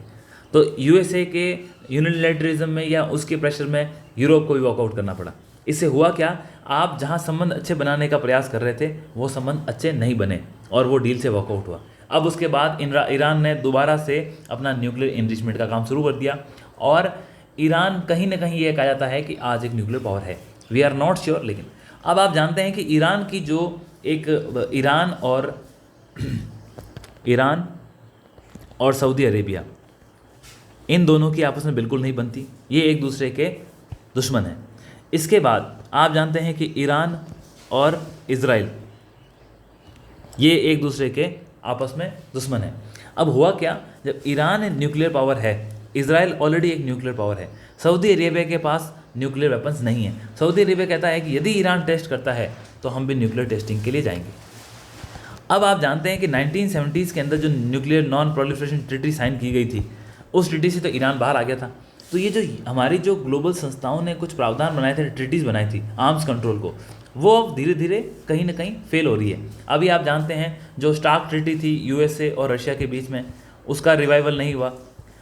[SPEAKER 1] तो यूएसए के यूनिलैटरलिज्म में या उसके प्रेशर में यूरोप को भी वॉकआउट करना पड़ा। इससे हुआ क्या, आप जहाँ संबंध अच्छे बनाने का प्रयास कर रहे थे वो संबंध अच्छे नहीं बने और वो डील से वॉकआउट हुआ। अब उसके बाद ईरान ने दोबारा से अपना न्यूक्लियर इनरिचमेंट का काम शुरू कर दिया, और ईरान कहीं ना कहीं ये कहा जाता है कि आज एक न्यूक्लियर पावर है, वी आर नॉट श्योर। लेकिन अब आप जानते हैं कि ईरान की जो एक ईरान और सऊदी अरेबिया, इन दोनों की आपस में बिल्कुल नहीं बनती, ये एक दूसरे के दुश्मन हैं। इसके बाद आप जानते हैं कि ईरान और इज़राइल, ये एक दूसरे के आपस में दुश्मन है। अब हुआ क्या, जब ईरान न्यूक्लियर पावर है, इजराइल ऑलरेडी एक न्यूक्लियर पावर है, सऊदी अरेबिया के पास न्यूक्लियर वेपन्स नहीं है। सऊदी अरेबिया कहता है कि यदि ईरान टेस्ट करता है तो हम भी न्यूक्लियर टेस्टिंग के लिए जाएंगे। अब आप जानते हैं कि 1970s के अंदर जो nuclear non proliferation treaty sign की गई थी, उस ट्रीटी से तो ईरान बाहर आ गया था। तो ये जो हमारी जो ग्लोबल संस्थाओं ने कुछ प्रावधान बनाए थे, ट्रीटीज़ बनाई थी आर्म्स कंट्रोल को, वो अब धीरे धीरे कहीं ना कहीं फेल हो रही है। अभी आप जानते हैं जो स्टार्क ट्रीटी थी यूएसए और रशिया के बीच में, उसका रिवाइवल नहीं हुआ,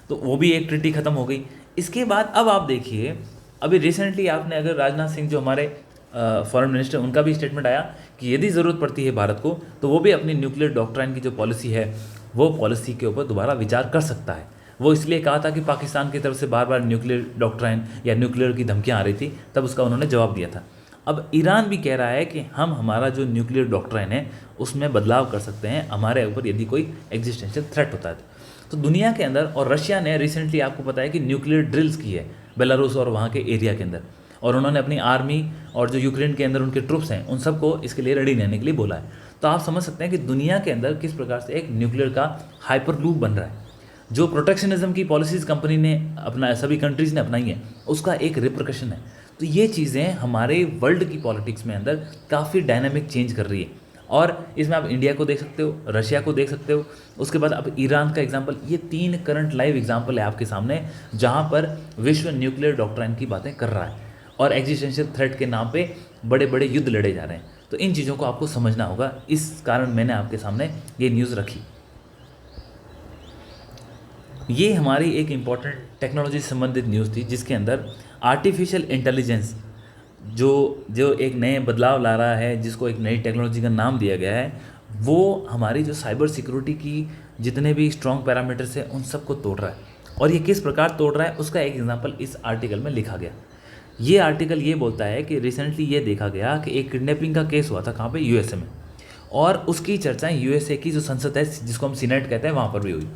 [SPEAKER 1] तो वो भी एक ट्रीटी ख़त्म हो गई। इसके बाद अब आप देखिए, अभी रिसेंटली आपने अगर राजनाथ सिंह जो हमारे फॉरेन मिनिस्टर, उनका भी स्टेटमेंट आया कि यदि ज़रूरत पड़ती है भारत को तो वो भी अपनी न्यूक्लियर डॉक्ट्राइन की जो पॉलिसी है वो पॉलिसी के ऊपर दोबारा विचार कर सकता है। वो इसलिए कहा था कि पाकिस्तान की तरफ से बार बार न्यूक्लियर डॉक्ट्राइन या न्यूक्लियर की धमकियाँ आ रही थी, तब उसका उन्होंने जवाब दिया था। अब ईरान भी कह रहा है कि हम हमारा जो न्यूक्लियर डॉक्ट्राइन है उसमें बदलाव कर सकते हैं हमारे ऊपर यदि कोई एग्जिस्टेंशियल थ्रेट होता है तो दुनिया के अंदर। और रशिया ने रिसेंटली आपको पता है कि न्यूक्लियर ड्रिल्स की है बेलारूस और वहाँ के एरिया के अंदर, और उन्होंने अपनी आर्मी और जो यूक्रेन के अंदर उनके ट्रुप्स हैं उन सबको इसके लिए रेडी रहने के लिए बोला है। तो आप समझ सकते हैं कि दुनिया के अंदर किस प्रकार से एक न्यूक्लियर का हाइपर लूप बन रहा है। जो प्रोटेक्शनिज्म की पॉलिसीज़ कंपनी ने अपना सभी कंट्रीज़ ने अपनाई है उसका एक रिप्रकशन है। तो ये चीज़ें हमारे वर्ल्ड की पॉलिटिक्स में अंदर काफ़ी डायनामिक चेंज कर रही है, और इसमें आप इंडिया को देख सकते हो, रशिया को देख सकते हो, उसके बाद अब ईरान का एग्जाम्पल। ये 3 करंट लाइव एग्जाम्पल है आपके सामने जहाँ पर विश्व न्यूक्लियर डॉक्ट्राइन की बातें कर रहा है और एग्जिस्टेंशियल थ्रेट के नाम पे बड़े बड़े युद्ध लड़े जा रहे हैं। तो इन चीज़ों को आपको समझना होगा, इस कारण मैंने आपके सामने ये न्यूज़ रखी। ये हमारी एक इम्पॉर्टेंट टेक्नोलॉजी से संबंधित न्यूज़ थी जिसके अंदर आर्टिफिशियल इंटेलिजेंस जो जो एक नए बदलाव ला रहा है, जिसको एक नई टेक्नोलॉजी का नाम दिया गया है, वो हमारी जो साइबर सिक्योरिटी की जितने भी स्ट्रॉन्ग पैरामीटर्स हैं उन सबको तोड़ रहा है। और ये किस प्रकार तोड़ रहा है उसका एक एग्जांपल इस आर्टिकल में लिखा गया। ये आर्टिकल ये बोलता है कि रिसेंटली ये देखा गया कि एक किडनैपिंग का केस हुआ था, कहाँ पे, यूएसए में, और उसकी चर्चाएं यूएसए की जो संसद है जिसको हम सीनेट कहते हैं वहाँ पर भी हुई।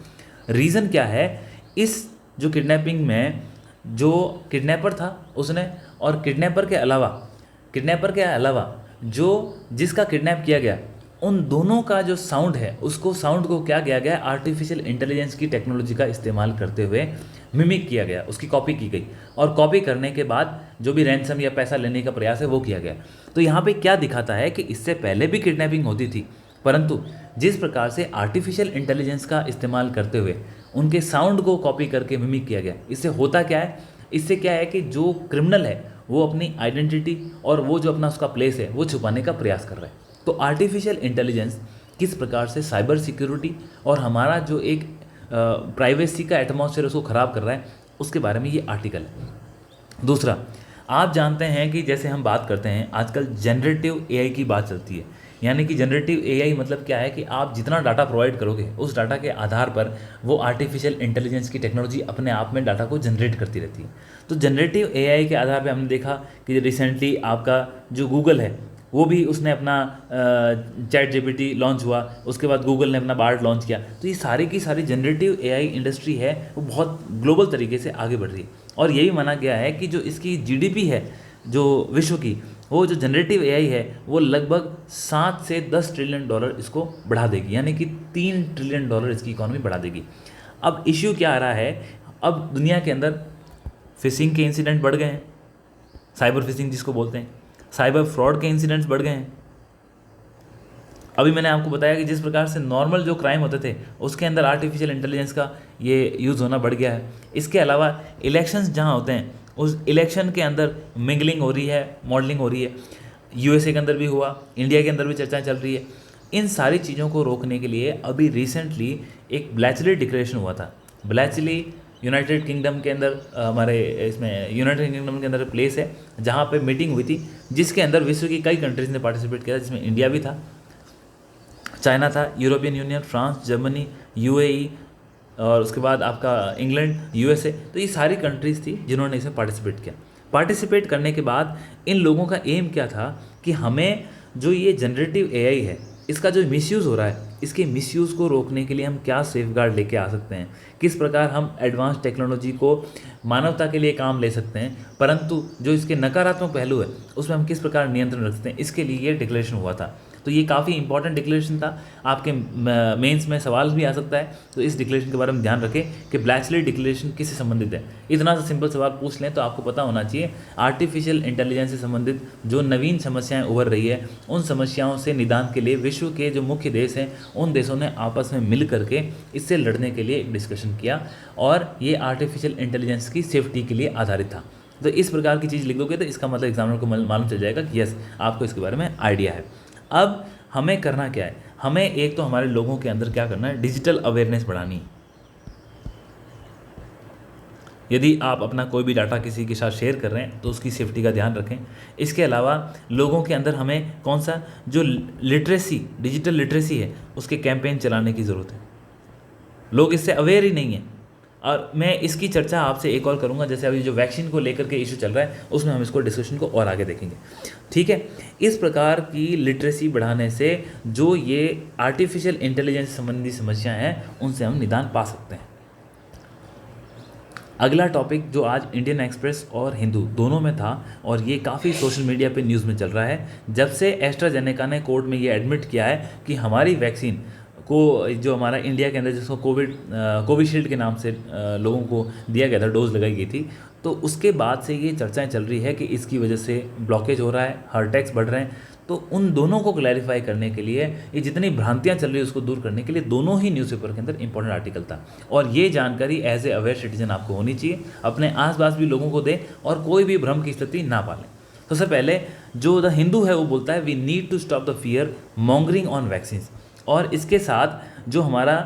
[SPEAKER 1] रीज़न क्या है, इस जो किडनैपिंग में जो किडनैपर था उसने, और किडनैपर के अलावा जो जिसका किडनैप किया गया, उन दोनों का जो साउंड है उसको साउंड को क्या किया गया, आर्टिफिशियल इंटेलिजेंस की टेक्नोलॉजी का इस्तेमाल करते हुए मिमिक किया गया, उसकी कॉपी की गई, और कॉपी करने के बाद जो भी रैंसम या पैसा लेने का प्रयास है वो किया गया। तो यहाँ पे क्या दिखाता है कि इससे पहले भी किडनैपिंग होती थी, परंतु जिस प्रकार से आर्टिफिशियल इंटेलिजेंस का इस्तेमाल करते हुए उनके साउंड को कॉपी करके मिमिक किया गया, इससे होता क्या है, इससे क्या है कि जो क्रिमिनल है वो अपनी आइडेंटिटी और वो जो अपना उसका प्लेस है वो छुपाने का प्रयास कर रहा है। तो आर्टिफिशियल इंटेलिजेंस किस प्रकार से साइबर सिक्योरिटी और हमारा जो एक प्राइवेसी का एटमॉस्फेयर उसको ख़राब कर रहा है, उसके बारे में ये आर्टिकल है। दूसरा, आप जानते हैं कि जैसे हम बात करते हैं आजकल जनरेटिव एआई की बात चलती है, यानी कि जनरेटिव एआई मतलब क्या है कि आप जितना डाटा प्रोवाइड करोगे उस डाटा के आधार पर वो आर्टिफिशियल इंटेलिजेंस की टेक्नोलॉजी अपने आप में डाटा को जनरेट करती रहती है। तो जनरेटिव एआई के आधार पर हमने देखा कि रिसेंटली आपका जो गूगल है वो भी उसने अपना चैट जीपीटी लॉन्च हुआ, उसके बाद गूगल ने अपना बार्ड लॉन्च किया। तो ये सारी की सारी जनरेटिव एआई इंडस्ट्री है वो बहुत ग्लोबल तरीके से आगे बढ़ रही है, और यही माना गया है कि जो इसकी जीडीपी है जो विश्व की, वो जो जनरेटिव एआई है वो लगभग 7 से 10 ट्रिलियन डॉलर इसको बढ़ा देगी, यानी कि 3 ट्रिलियन डॉलर इसकी इकॉनमी बढ़ा देगी। अब इश्यू क्या आ रहा है, अब दुनिया के अंदर फिशिंग के इंसिडेंट बढ़ गए हैं, साइबर फिशिंग जिसको बोलते हैं, साइबर फ्रॉड के इंसिडेंट्स बढ़ गए हैं। अभी मैंने आपको बताया कि जिस प्रकार से नॉर्मल जो क्राइम होते थे उसके अंदर आर्टिफिशियल इंटेलिजेंस का ये यूज़ होना बढ़ गया है। इसके अलावा इलेक्शंस जहाँ होते हैं उस इलेक्शन के अंदर मिंगलिंग हो रही है, मॉडलिंग हो रही है, यूएसए के अंदर भी हुआ, इंडिया के अंदर भी चर्चा चल रही है। इन सारी चीज़ों को रोकने के लिए अभी रिसेंटली एक ब्लैचली डिक्लेरेशन हुआ था। ब्लैचली यूनाइटेड किंगडम के अंदर हमारे इसमें यूनाइटेड किंगडम के अंदर प्लेस है जहाँ पे मीटिंग हुई थी, जिसके अंदर विश्व की कई कंट्रीज़ ने पार्टिसिपेट किया था, जिसमें इंडिया भी था, चाइना था, European union, France, Germany, UAE, और उसके बाद आपका इंग्लैंड, यूएसए। तो ये सारी कंट्रीज़ थी जिन्होंने इसमें पार्टिसिपेट किया। पार्टिसिपेट करने के बाद इन लोगों का एम क्या था कि हमें जो ये जनरेटिव एआई है इसका जो मिसयूज़ हो रहा है, इसके मिसयूज़ को रोकने के लिए हम क्या सेफगार्ड लेके आ सकते हैं, किस प्रकार हम एडवांस टेक्नोलॉजी को मानवता के लिए काम ले सकते हैं, परंतु जो इसके नकारात्मक पहलू है उसमें हम किस प्रकार नियंत्रण रख सकते हैं, इसके लिए ये डिक्लेरेशन हुआ था। तो ये काफ़ी इंपॉर्टेंट डिक्लेरेशन था, आपके मेंस में सवाल भी आ सकता है, तो इस डिक्लेरेशन के बारे में ध्यान रखें कि ब्लैचली डिक्लेरेशन किससे संबंधित है। इतना सा सिंपल सवाल पूछ लें तो आपको पता होना चाहिए आर्टिफिशियल इंटेलिजेंस से संबंधित जो नवीन समस्याएं उभर रही है उन समस्याओं से निदान के लिए विश्व के जो मुख्य देश हैं उन देशों ने आपस में मिल करके इससे लड़ने के लिए एक डिस्कशन किया, और ये आर्टिफिशियल इंटेलिजेंस की सेफ्टी के लिए आधारित था। तो इस प्रकार की चीज़ लिखोगे तो इसका मतलब एग्जामिनर को मालूम चल जाएगा कि यस आपको इसके बारे में आइडिया है। अब हमें करना क्या है, हमें एक तो हमारे लोगों के अंदर क्या करना है, डिजिटल अवेयरनेस बढ़ानी है। यदि आप अपना कोई भी डाटा किसी के साथ शेयर कर रहे हैं तो उसकी सेफ्टी का ध्यान रखें। इसके अलावा लोगों के अंदर हमें कौन सा जो लिटरेसी, डिजिटल लिटरेसी है उसके कैंपेन चलाने की ज़रूरत है। लोग इससे अवेयर ही नहीं है। और मैं इसकी चर्चा आपसे एक और करूंगा, जैसे अभी जो वैक्सीन को लेकर के इशू चल रहा है उसमें हम इसको डिस्कशन को और आगे देखेंगे। ठीक है, इस प्रकार की लिटरेसी बढ़ाने से जो ये आर्टिफिशियल इंटेलिजेंस संबंधी समस्याएं हैं उनसे हम निदान पा सकते हैं। अगला टॉपिक जो आज इंडियन एक्सप्रेस और हिंदू दोनों में था और ये काफ़ी सोशल मीडिया पे न्यूज़ में चल रहा है, जब से एस्ट्राजेनेका ने कोर्ट में ये एडमिट किया है कि हमारी वैक्सीन को जो हमारा इंडिया के अंदर जिसको कोविशील्ड के नाम से लोगों को दिया गया था, डोज लगाई गई थी, तो उसके बाद से ये चर्चाएं चल रही है कि इसकी वजह से ब्लॉकेज हो रहा है, हार्ट अटैक्स बढ़ रहे हैं। तो उन दोनों को क्लैरिफाई करने के लिए, ये जितनी भ्रांतियां चल रही है उसको दूर करने के लिए दोनों ही न्यूज़पेपर के अंदर इंपॉर्टेंट आर्टिकल था। और ये जानकारी एज ए अवेयर सिटीजन आपको होनी चाहिए, अपने आसपास भी लोगों को दें और कोई भी भ्रम की स्थिति ना पालें। तो सबसे पहले जो द हिंदू है वो बोलता है we need to stop the fear mongering on vaccine, और इसके साथ जो हमारा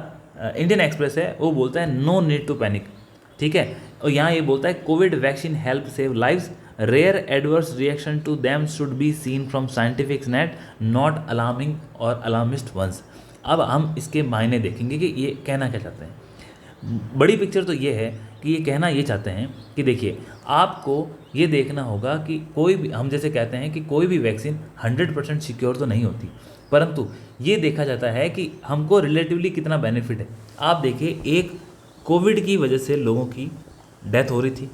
[SPEAKER 1] इंडियन एक्सप्रेस है वो बोलता है नो नीड टू पैनिक। ठीक है, और यहाँ ये बोलता है covid vaccine help save lives, rare adverse reaction to them should be seen from scientific net, not alarming और अलार्मिस्ट वंस। अब हम इसके मायने देखेंगे कि ये कहना क्या चाहते हैं। बड़ी पिक्चर तो ये है कि ये कहना ये चाहते हैं कि देखिए, आपको ये देखना होगा कि कोई भी, हम जैसे कहते हैं कि कोई भी वैक्सीन 100% सिक्योर तो नहीं होती, परंतु ये देखा जाता है कि हमको रिलेटिवली कितना बेनिफिट है। आप देखिए, एक कोविड की वजह से लोगों की डेथ हो रही थी,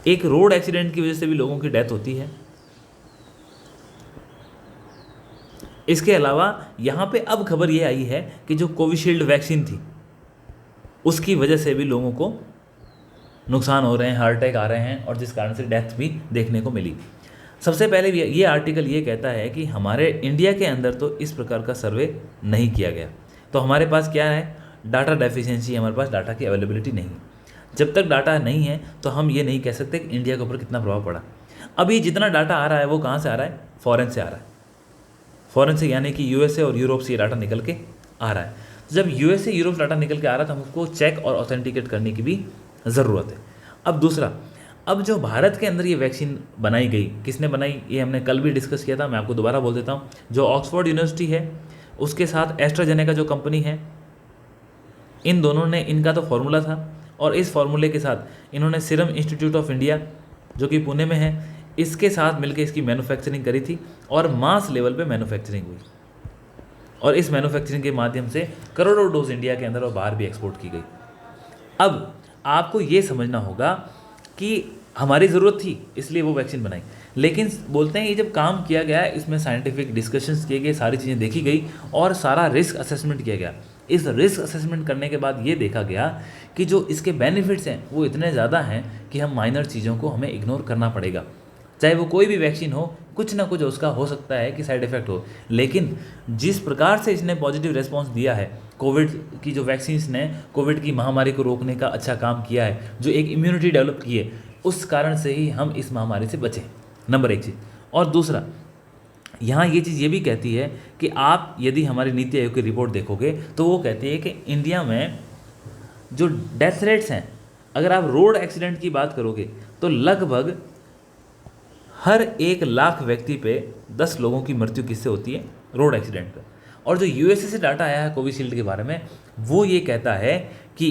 [SPEAKER 1] एक रोड एक्सीडेंट की वजह से भी लोगों की डेथ होती है। इसके अलावा यहाँ पे अब खबर ये आई है कि जो कोविशील्ड वैक्सीन थी उसकी वजह से भी लोगों को नुकसान हो रहे हैं, हार्ट अटैक आ रहे हैं, और जिस कारण से डेथ भी देखने को मिली। सबसे पहले ये आर्टिकल ये कहता है कि हमारे इंडिया के अंदर तो इस प्रकार का सर्वे नहीं किया गया, तो हमारे पास क्या है, डाटा डेफिशिएंसी, हमारे पास डाटा की अवेलेबिलिटी नहीं है। जब तक डाटा नहीं है तो हम ये नहीं कह सकते कि इंडिया के ऊपर कितना प्रभाव पड़ा। अभी जितना डाटा आ रहा है वो कहाँ से आ रहा है, फॉरेन से आ रहा है, फॉरेन से यानी कि यूएसए और यूरोप से ये डाटा निकल के आ रहा है। तो जब यूएसए यूरोप से डाटा निकल के आ रहा है तो हम उसको चेक और ऑथेंटिकेट करने की भी ज़रूरत है। अब दूसरा, अब जो भारत के अंदर ये वैक्सीन बनाई गई, किसने बनाई, ये हमने कल भी डिस्कस किया था, मैं आपको दोबारा बोल देता हूँ। जो ऑक्सफोर्ड यूनिवर्सिटी है उसके साथ एस्ट्राजेनेका जो कंपनी है, इन दोनों ने, इनका तो फॉर्मूला था, और इस फार्मूले के साथ इन्होंने सीरम इंस्टीट्यूट ऑफ इंडिया जो कि पुणे में है, इसके साथ मिलकर इसकी मैन्युफैक्चरिंग करी थी और मास लेवल पे मैन्युफैक्चरिंग हुई, और इस मैन्युफैक्चरिंग के माध्यम से करोड़ों डोज इंडिया के अंदर और बाहर भी एक्सपोर्ट की गई। अब आपको ये समझना होगा कि हमारी ज़रूरत थी इसलिए वो वैक्सीन बनाई, लेकिन बोलते हैं ये जब काम किया गया, इसमें साइंटिफिक डिस्कशंस किए गए, सारी चीज़ें देखी गई और सारा रिस्क असेसमेंट किया गया। इस रिस्क असेसमेंट करने के बाद ये देखा गया कि जो इसके बेनिफिट्स हैं वो इतने ज़्यादा हैं कि हम माइनर चीज़ों को हमें इग्नोर करना पड़ेगा। चाहे वो कोई भी वैक्सीन हो, कुछ ना कुछ उसका हो सकता है कि साइड इफ़ेक्ट हो, लेकिन जिस प्रकार से इसने पॉजिटिव रिस्पॉन्स दिया है, कोविड की जो वैक्सीन्स ने कोविड की महामारी को रोकने का अच्छा काम किया है, जो एक इम्यूनिटी डेवलप की है, उस कारण से ही हम इस महामारी से बचें, नंबर एक चीज़। और दूसरा, यहाँ ये चीज़ ये भी कहती है कि आप यदि हमारी नीति आयोग की रिपोर्ट देखोगे तो वो कहती है कि इंडिया में जो डेथ रेट्स हैं, अगर आप रोड एक्सीडेंट की बात करोगे तो लगभग हर 1 लाख व्यक्ति पे 10 लोगों की मृत्यु किससे होती है, रोड एक्सीडेंट पे। और जो यूएसए से डाटा आया है कोविशील्ड के बारे में, वो ये कहता है कि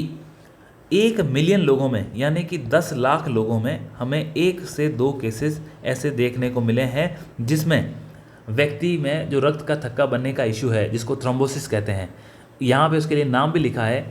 [SPEAKER 1] 1 मिलियन लोगों में, यानी कि 10 लाख लोगों में हमें 1 से 2 केसेस ऐसे देखने को मिले हैं जिसमें व्यक्ति में जो रक्त का थक्का बनने का इशू है, जिसको थ्रोम्बोसिस कहते हैं, यहाँ पे उसके लिए नाम भी लिखा है,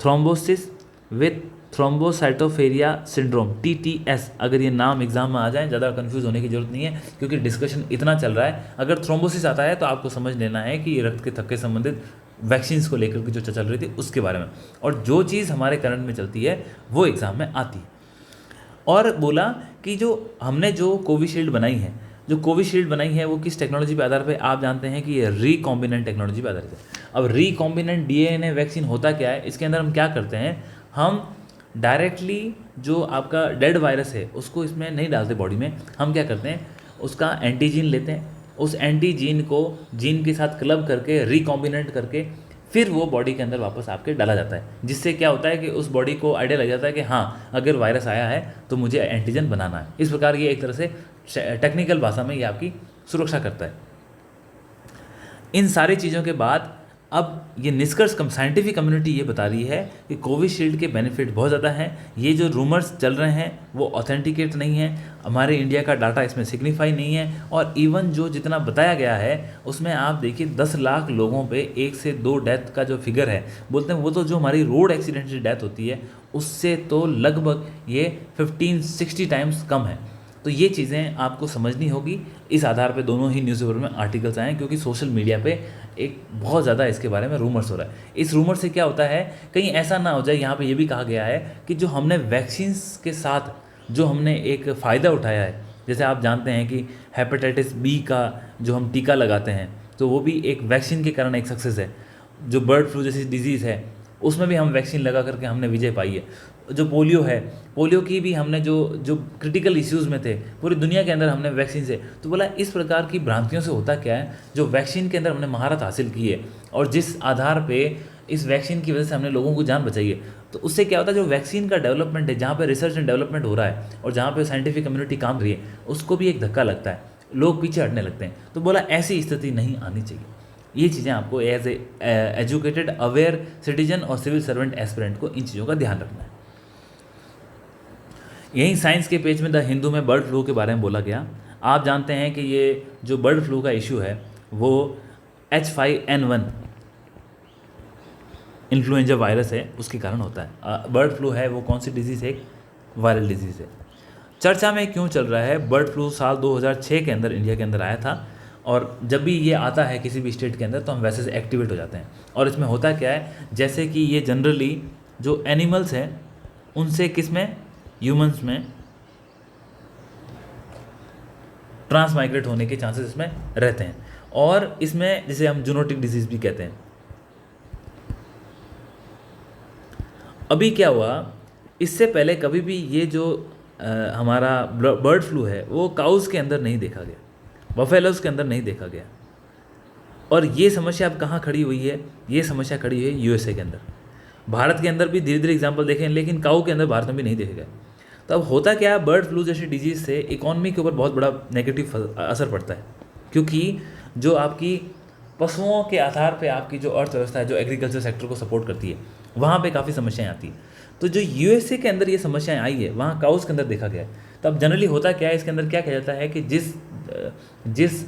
[SPEAKER 1] thrombosis with thrombocytopenia syndrome, TTS। अगर ये नाम एग्जाम में आ जाए, ज़्यादा कंफ्यूज होने की जरूरत नहीं है क्योंकि डिस्कशन इतना चल रहा है। अगर थ्रोम्बोसिस आता है तो आपको समझ लेना है कि ये रक्त के थक्के संबंधित वैक्सीन्स को लेकर के जो चर्चा चल रही थी उसके बारे में, और जो चीज़ हमारे करंट में चलती है वो एग्ज़ाम में आती है। और बोला कि जो हमने जो कोविशील्ड बनाई है, जो कोविशील्ड बनाई है वो किस टेक्नोलॉजी पे आधार पे, आप जानते हैं कि ये रिकॉम्बिनेंट टेक्नोलॉजी पे आधारित है। अब रिकॉम्बिनेंट DNA वैक्सीन होता क्या है, इसके अंदर हम क्या करते हैं, हम डायरेक्टली जो आपका डेड वायरस है उसको इसमें नहीं डालते बॉडी में, हम क्या करते हैं, उसका एंटीजीन लेते हैं, उस एंटीजीन को जीन के साथ क्लब करके रिकॉम्बिनेंट करके फिर वो बॉडी के अंदर वापस आपके डाला जाता है, जिससे क्या होता है कि उस बॉडी को आइडिया लग जाता है कि हाँ अगर वायरस आया है तो मुझे एंटीजन बनाना है। इस प्रकार ये एक तरह से टेक्निकल भाषा में ये आपकी सुरक्षा करता है। इन सारी चीज़ों के बाद अब ये निष्कर्ष साइंटिफिक कम्युनिटी ये बता रही है कि कोविशील्ड के बेनिफिट बहुत ज़्यादा हैं। ये जो रूमर्स चल रहे हैं वो ऑथेंटिकेट नहीं है, हमारे इंडिया का डाटा इसमें सिग्निफाई नहीं है। और इवन जो जितना बताया गया है उसमें आप देखिए 10 लाख लोगों पे 1 से 2 डेथ का जो फिगर है, बोलते हैं वो तो जो हमारी रोड एक्सीडेंट से डेथ होती है उससे तो लगभग ये 15-60 टाइम्स कम है। तो ये चीज़ें आपको समझनी होगी। इस आधार पे दोनों ही न्यूज़पेपर में आर्टिकल्स आए हैं, क्योंकि सोशल मीडिया पे एक बहुत ज़्यादा इसके बारे में रूमर्स हो रहा है। इस रूमर से क्या होता है, कहीं ऐसा ना हो जाए, यहाँ पे ये भी कहा गया है कि जो हमने वैक्सीन्स के साथ जो हमने एक फ़ायदा उठाया है, जैसे आप जानते हैं कि हेपेटाइटिस बी का जो हम टीका लगाते हैं तो वो भी एक वैक्सीन के कारण एक सक्सेस है। जो बर्ड फ्लू जैसी डिजीज़ है उसमें भी हम वैक्सीन लगा करके हमने विजय पाई है। जो पोलियो है, पोलियो की भी हमने जो जो क्रिटिकल इश्यूज़ में थे पूरी दुनिया के अंदर हमने वैक्सीन से, तो बोला इस प्रकार की भ्रांतियों से होता क्या है, जो वैक्सीन के अंदर हमने महारत हासिल की है और जिस आधार पे इस वैक्सीन की वजह से हमने लोगों को जान बचाई है, तो उससे क्या होता है जो वैक्सीन का डेवलपमेंट है, जहाँ पे रिसर्च एंड डेवलपमेंट हो रहा है और जहाँ पे साइंटिफिक कम्युनिटी काम रही है, उसको भी एक धक्का लगता है, लोग पीछे हटने लगते हैं। तो बोला ऐसी स्थिति नहीं आनी चाहिए। ये चीज़ें आपको as a educated aware citizen और सिविल सर्वेंट एस्पिरेंट को इन चीज़ों का ध्यान रखना है। यहीं साइंस के पेज में द हिंदू में बर्ड फ्लू के बारे में बोला गया। आप जानते हैं कि ये जो बर्ड फ्लू का इशू है वो H5N1 इन्फ्लुएंजा वायरस है, उसके कारण होता है। बर्ड फ्लू है वो कौन सी डिजीज़ है, एक वायरल डिजीज़ है। चर्चा में क्यों चल रहा है, बर्ड फ्लू साल 2006 के अंदर इंडिया के अंदर आया था, और जब भी ये आता है किसी भी स्टेट के अंदर तो हम वैसे से एक्टिवेट हो जाते हैं। और इसमें होता क्या है, जैसे कि ये जनरली जो एनिमल्स हैं उनसे किस में, ह्यूमंस में ट्रांसमाइग्रेट होने के चांसेस इसमें रहते हैं। और इसमें जिसे हम जूनोटिक डिजीज़ भी कहते हैं। अभी क्या हुआ, इससे पहले कभी भी ये जो हमारा बर्ड फ्लू है वो काउस के अंदर नहीं देखा गया, बफेलोज के अंदर नहीं देखा गया। और ये समस्या अब कहाँ खड़ी हुई है, ये समस्या खड़ी हुई है यूएसए के अंदर। भारत के अंदर भी धीरे धीरे एग्जाम्पल देखें, लेकिन काऊ के अंदर भारत में भी नहीं देखे गए। तो अब होता क्या है, बर्ड फ्लू जैसी डिजीज़ से इकॉनमी के ऊपर बहुत बड़ा नेगेटिव असर पड़ता है, क्योंकि जो आपकी पशुओं के आधार पे आपकी जो अर्थव्यवस्था है, जो एग्रीकल्चर सेक्टर को सपोर्ट करती है, वहाँ पे काफ़ी समस्याएं आती हैं। तो जो यूएसए के अंदर ये समस्याएं आई है वहाँ काउस के अंदर देखा गया है। तो अब जनरली होता क्या है, इसके अंदर क्या कहा जाता है कि जिस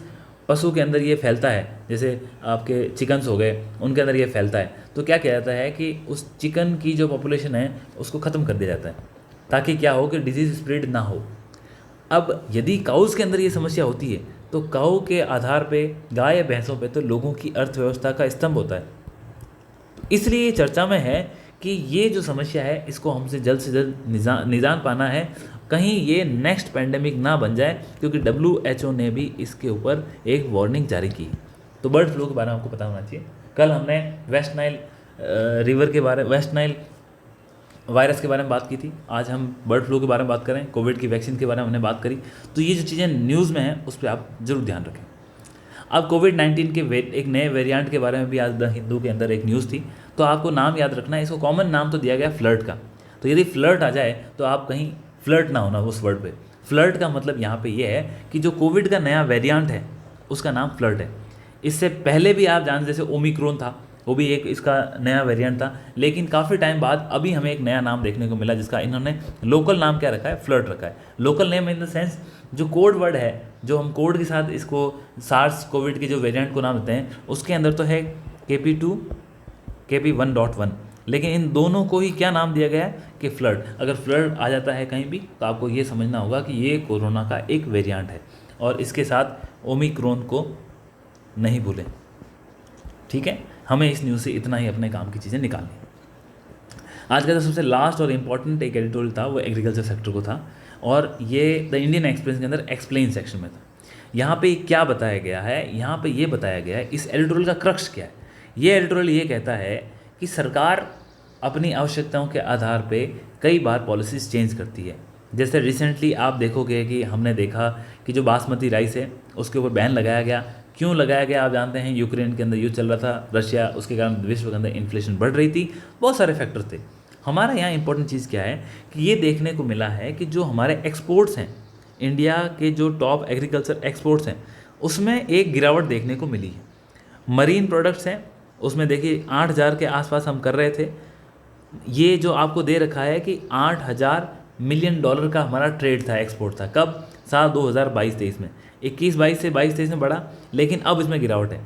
[SPEAKER 1] पशु के अंदर ये फैलता है, जैसे आपके चिकन्स हो गए उनके अंदर ये फैलता है, तो क्या किया जाता है कि उस चिकन की जो पॉपुलेशन है उसको ख़त्म कर दिया जाता है, ताकि क्या हो कि डिजीज़ स्प्रेड ना हो। अब यदि काउस के अंदर ये समस्या होती है तो काऊ के आधार पे, गाय या भैंसों पे तो लोगों की अर्थव्यवस्था का स्तंभ होता है। इसलिए ये चर्चा में है कि ये जो समस्या है इसको हमसे जल्द से जल्द निदान पाना है, कहीं ये नेक्स्ट पैंडेमिक ना बन जाए, क्योंकि WHO ने भी इसके ऊपर एक वार्निंग जारी की। तो बर्ड फ्लू के बारे में आपको पता होना चाहिए। कल हमने West Nile West Nile virus के बारे में बात की थी, आज हम बर्ड फ्लू के बारे में बात करें, कोविड की वैक्सीन के बारे में हमने बात करी। तो ये जो चीज़ें न्यूज़ में हैं उस पर आप जरूर ध्यान रखें। अब कोविड-19 के एक नए वेरिएंट के बारे में भी आज द हिंदू के अंदर एक न्यूज़ थी, तो आपको नाम याद रखना है। इसको कॉमन नाम तो दिया गया फ्लर्ट का, तो यदि फ्लर्ट आ जाए तो आप कहीं फ्लर्ट ना होना उस वर्ड पे। फ्लर्ट का मतलब यहाँ पे ये है कि जो कोविड का नया वेरिएंट है उसका नाम फ्लर्ट है। इससे पहले भी आप जानते, जैसे ओमिक्रॉन था, वो भी एक इसका नया वेरिएंट था, लेकिन काफ़ी टाइम बाद अभी हमें एक नया नाम देखने को मिला, जिसका इन्होंने लोकल नाम क्या रखा है, फ्लर्ट रखा है। Local name in the sense जो कोड वर्ड है, जो हम कोड के साथ इसको सार्स कोविड के जो वेरिएंट को नाम देते हैं, उसके अंदर तो है KP2 KP1.1, लेकिन इन दोनों को ही क्या नाम दिया गया है कि फ्लर्ट। अगर फ्लर्ट आ जाता है कहीं भी तो आपको ये समझना होगा कि ये कोरोना का एक वेरिएंट है, और इसके साथ ओमिक्रॉन को नहीं भूलें। ठीक है, हमें इस न्यूज़ से इतना ही अपने काम की चीज़ें निकालनी। आज का जो सबसे लास्ट और इम्पॉर्टेंट एक एडिटोरियल था वो एग्रीकल्चर सेक्टर को था, और ये द इंडियन एक्सप्रेस के अंदर एक्सप्लेन सेक्शन में था। यहाँ पे क्या बताया गया है, यहाँ पे ये बताया गया है, इस एडिटोरियल का क्रक्स क्या है। ये एडिटोरियल ये कहता है कि सरकार अपनी आवश्यकताओं के आधार पे कई बार पॉलिसीज़ चेंज करती है। जैसे रिसेंटली आप देखोगे कि हमने देखा कि जो बासमती राइस है उसके ऊपर बैन लगाया गया। क्यों लगाया गया आप जानते हैं, यूक्रेन के अंदर युद्ध चल रहा था, रशिया, उसके कारण विश्व के अंदर इन्फ्लेशन बढ़ रही थी, बहुत सारे फैक्टर थे। हमारा यहाँ इंपॉर्टेंट चीज़ क्या है कि ये देखने को मिला है कि जो हमारे एक्सपोर्ट्स हैं, इंडिया के जो टॉप एग्रीकल्चर एक्सपोर्ट्स हैं, उसमें एक गिरावट देखने को मिली है। मरीन प्रोडक्ट्स हैं उसमें देखिए 8,000 के आसपास हम कर रहे थे। ये जो आपको दे रखा है कि 8,000 मिलियन डॉलर का हमारा ट्रेड था, एक्सपोर्ट था। कब? साल 2022-23 में। 21-22 से 22-23 में बढ़ा, लेकिन अब इसमें गिरावट है।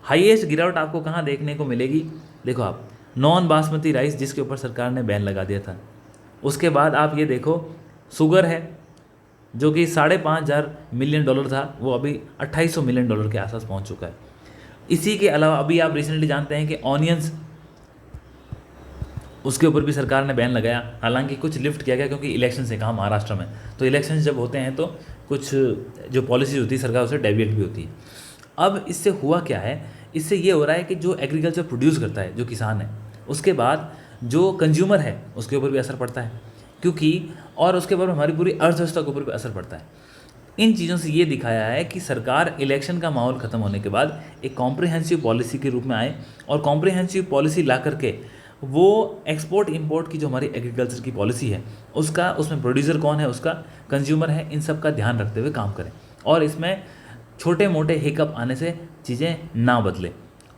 [SPEAKER 1] हाईएस्ट गिरावट आपको कहाँ देखने को मिलेगी? देखो आप, नॉन बासमती राइस जिसके ऊपर सरकार ने बैन लगा दिया था। उसके बाद आप ये देखो, शुगर है जो कि 5,500 मिलियन डॉलर था, वो अभी 2,800 मिलियन डॉलर के आसपास पहुंच चुका है। इसी के अलावा अभी आप रिसेंटली जानते हैं कि ऑनियंस, उसके ऊपर भी सरकार ने बैन लगाया। हालांकि कुछ लिफ्ट किया गया क्योंकि इलेक्शन से कहा महाराष्ट्र में, तो इलेक्शन जब होते हैं तो कुछ जो पॉलिसीज होती है सरकार उससे डेविएट भी होती है। अब इससे हुआ क्या है? इससे ये हो रहा है कि जो एग्रीकल्चर प्रोड्यूस करता है, जो किसान है, उसके बाद जो कंज्यूमर है उसके ऊपर भी असर पड़ता है, क्योंकि और उसके बाद हमारी पूरी अर्थव्यवस्था के ऊपर भी असर पड़ता है। इन चीज़ों से ये दिखाया है कि सरकार इलेक्शन का माहौल ख़त्म होने के बाद एक कॉम्प्रिहेंसिव पॉलिसी के रूप में आए, और कॉम्प्रिहेंसिव पॉलिसी ला करके वो एक्सपोर्ट इंपोर्ट की जो हमारी एग्रीकल्चर की पॉलिसी है उसका, उसमें प्रोड्यूसर कौन है, उसका कंज्यूमर है, इन सब का ध्यान रखते हुए काम करें, और इसमें छोटे मोटे हिकअप आने से चीज़ें ना बदले।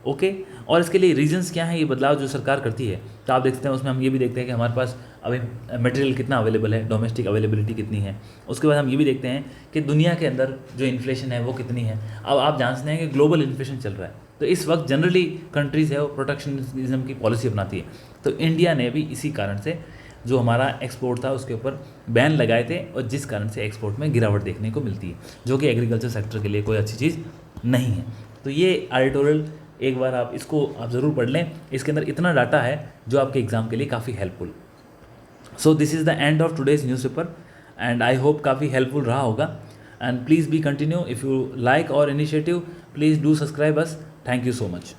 [SPEAKER 1] ओके, और इसके लिए रीजंस क्या हैं ये बदलाव जो सरकार करती है? तो आप देखते हैं उसमें हम ये भी देखते हैं कि हमारे पास अभी मटेरियल कितना अवेलेबल है, डोमेस्टिक अवेलेबिलिटी कितनी है। उसके बाद हम ये भी देखते हैं कि दुनिया के अंदर जो इन्फ्लेशन है वो कितनी है। अब आप जानते हैं कि ग्लोबल इन्फ्लेशन चल रहा है, तो इस वक्त जनरली कंट्रीज़ है वो प्रोटेक्शनिज्म की पॉलिसी अपनाती है। तो इंडिया ने भी इसी कारण से जो हमारा एक्सपोर्ट था उसके ऊपर बैन लगाए थे, और जिस कारण से एक्सपोर्ट में गिरावट देखने को मिलती है, जो कि एग्रीकल्चर सेक्टर के लिए कोई अच्छी चीज़ नहीं है। तो ये एडिटोरियल एक बार आप इसको आप ज़रूर पढ़ लें, इसके अंदर इतना डाटा है जो आपके एग्ज़ाम के लिए काफ़ी helpful. So this is the end of today's newspaper, and I hope काफ़ी हेल्पफुल रहा होगा। And please be continue, if you like our initiative please do subscribe us. Thank you so much.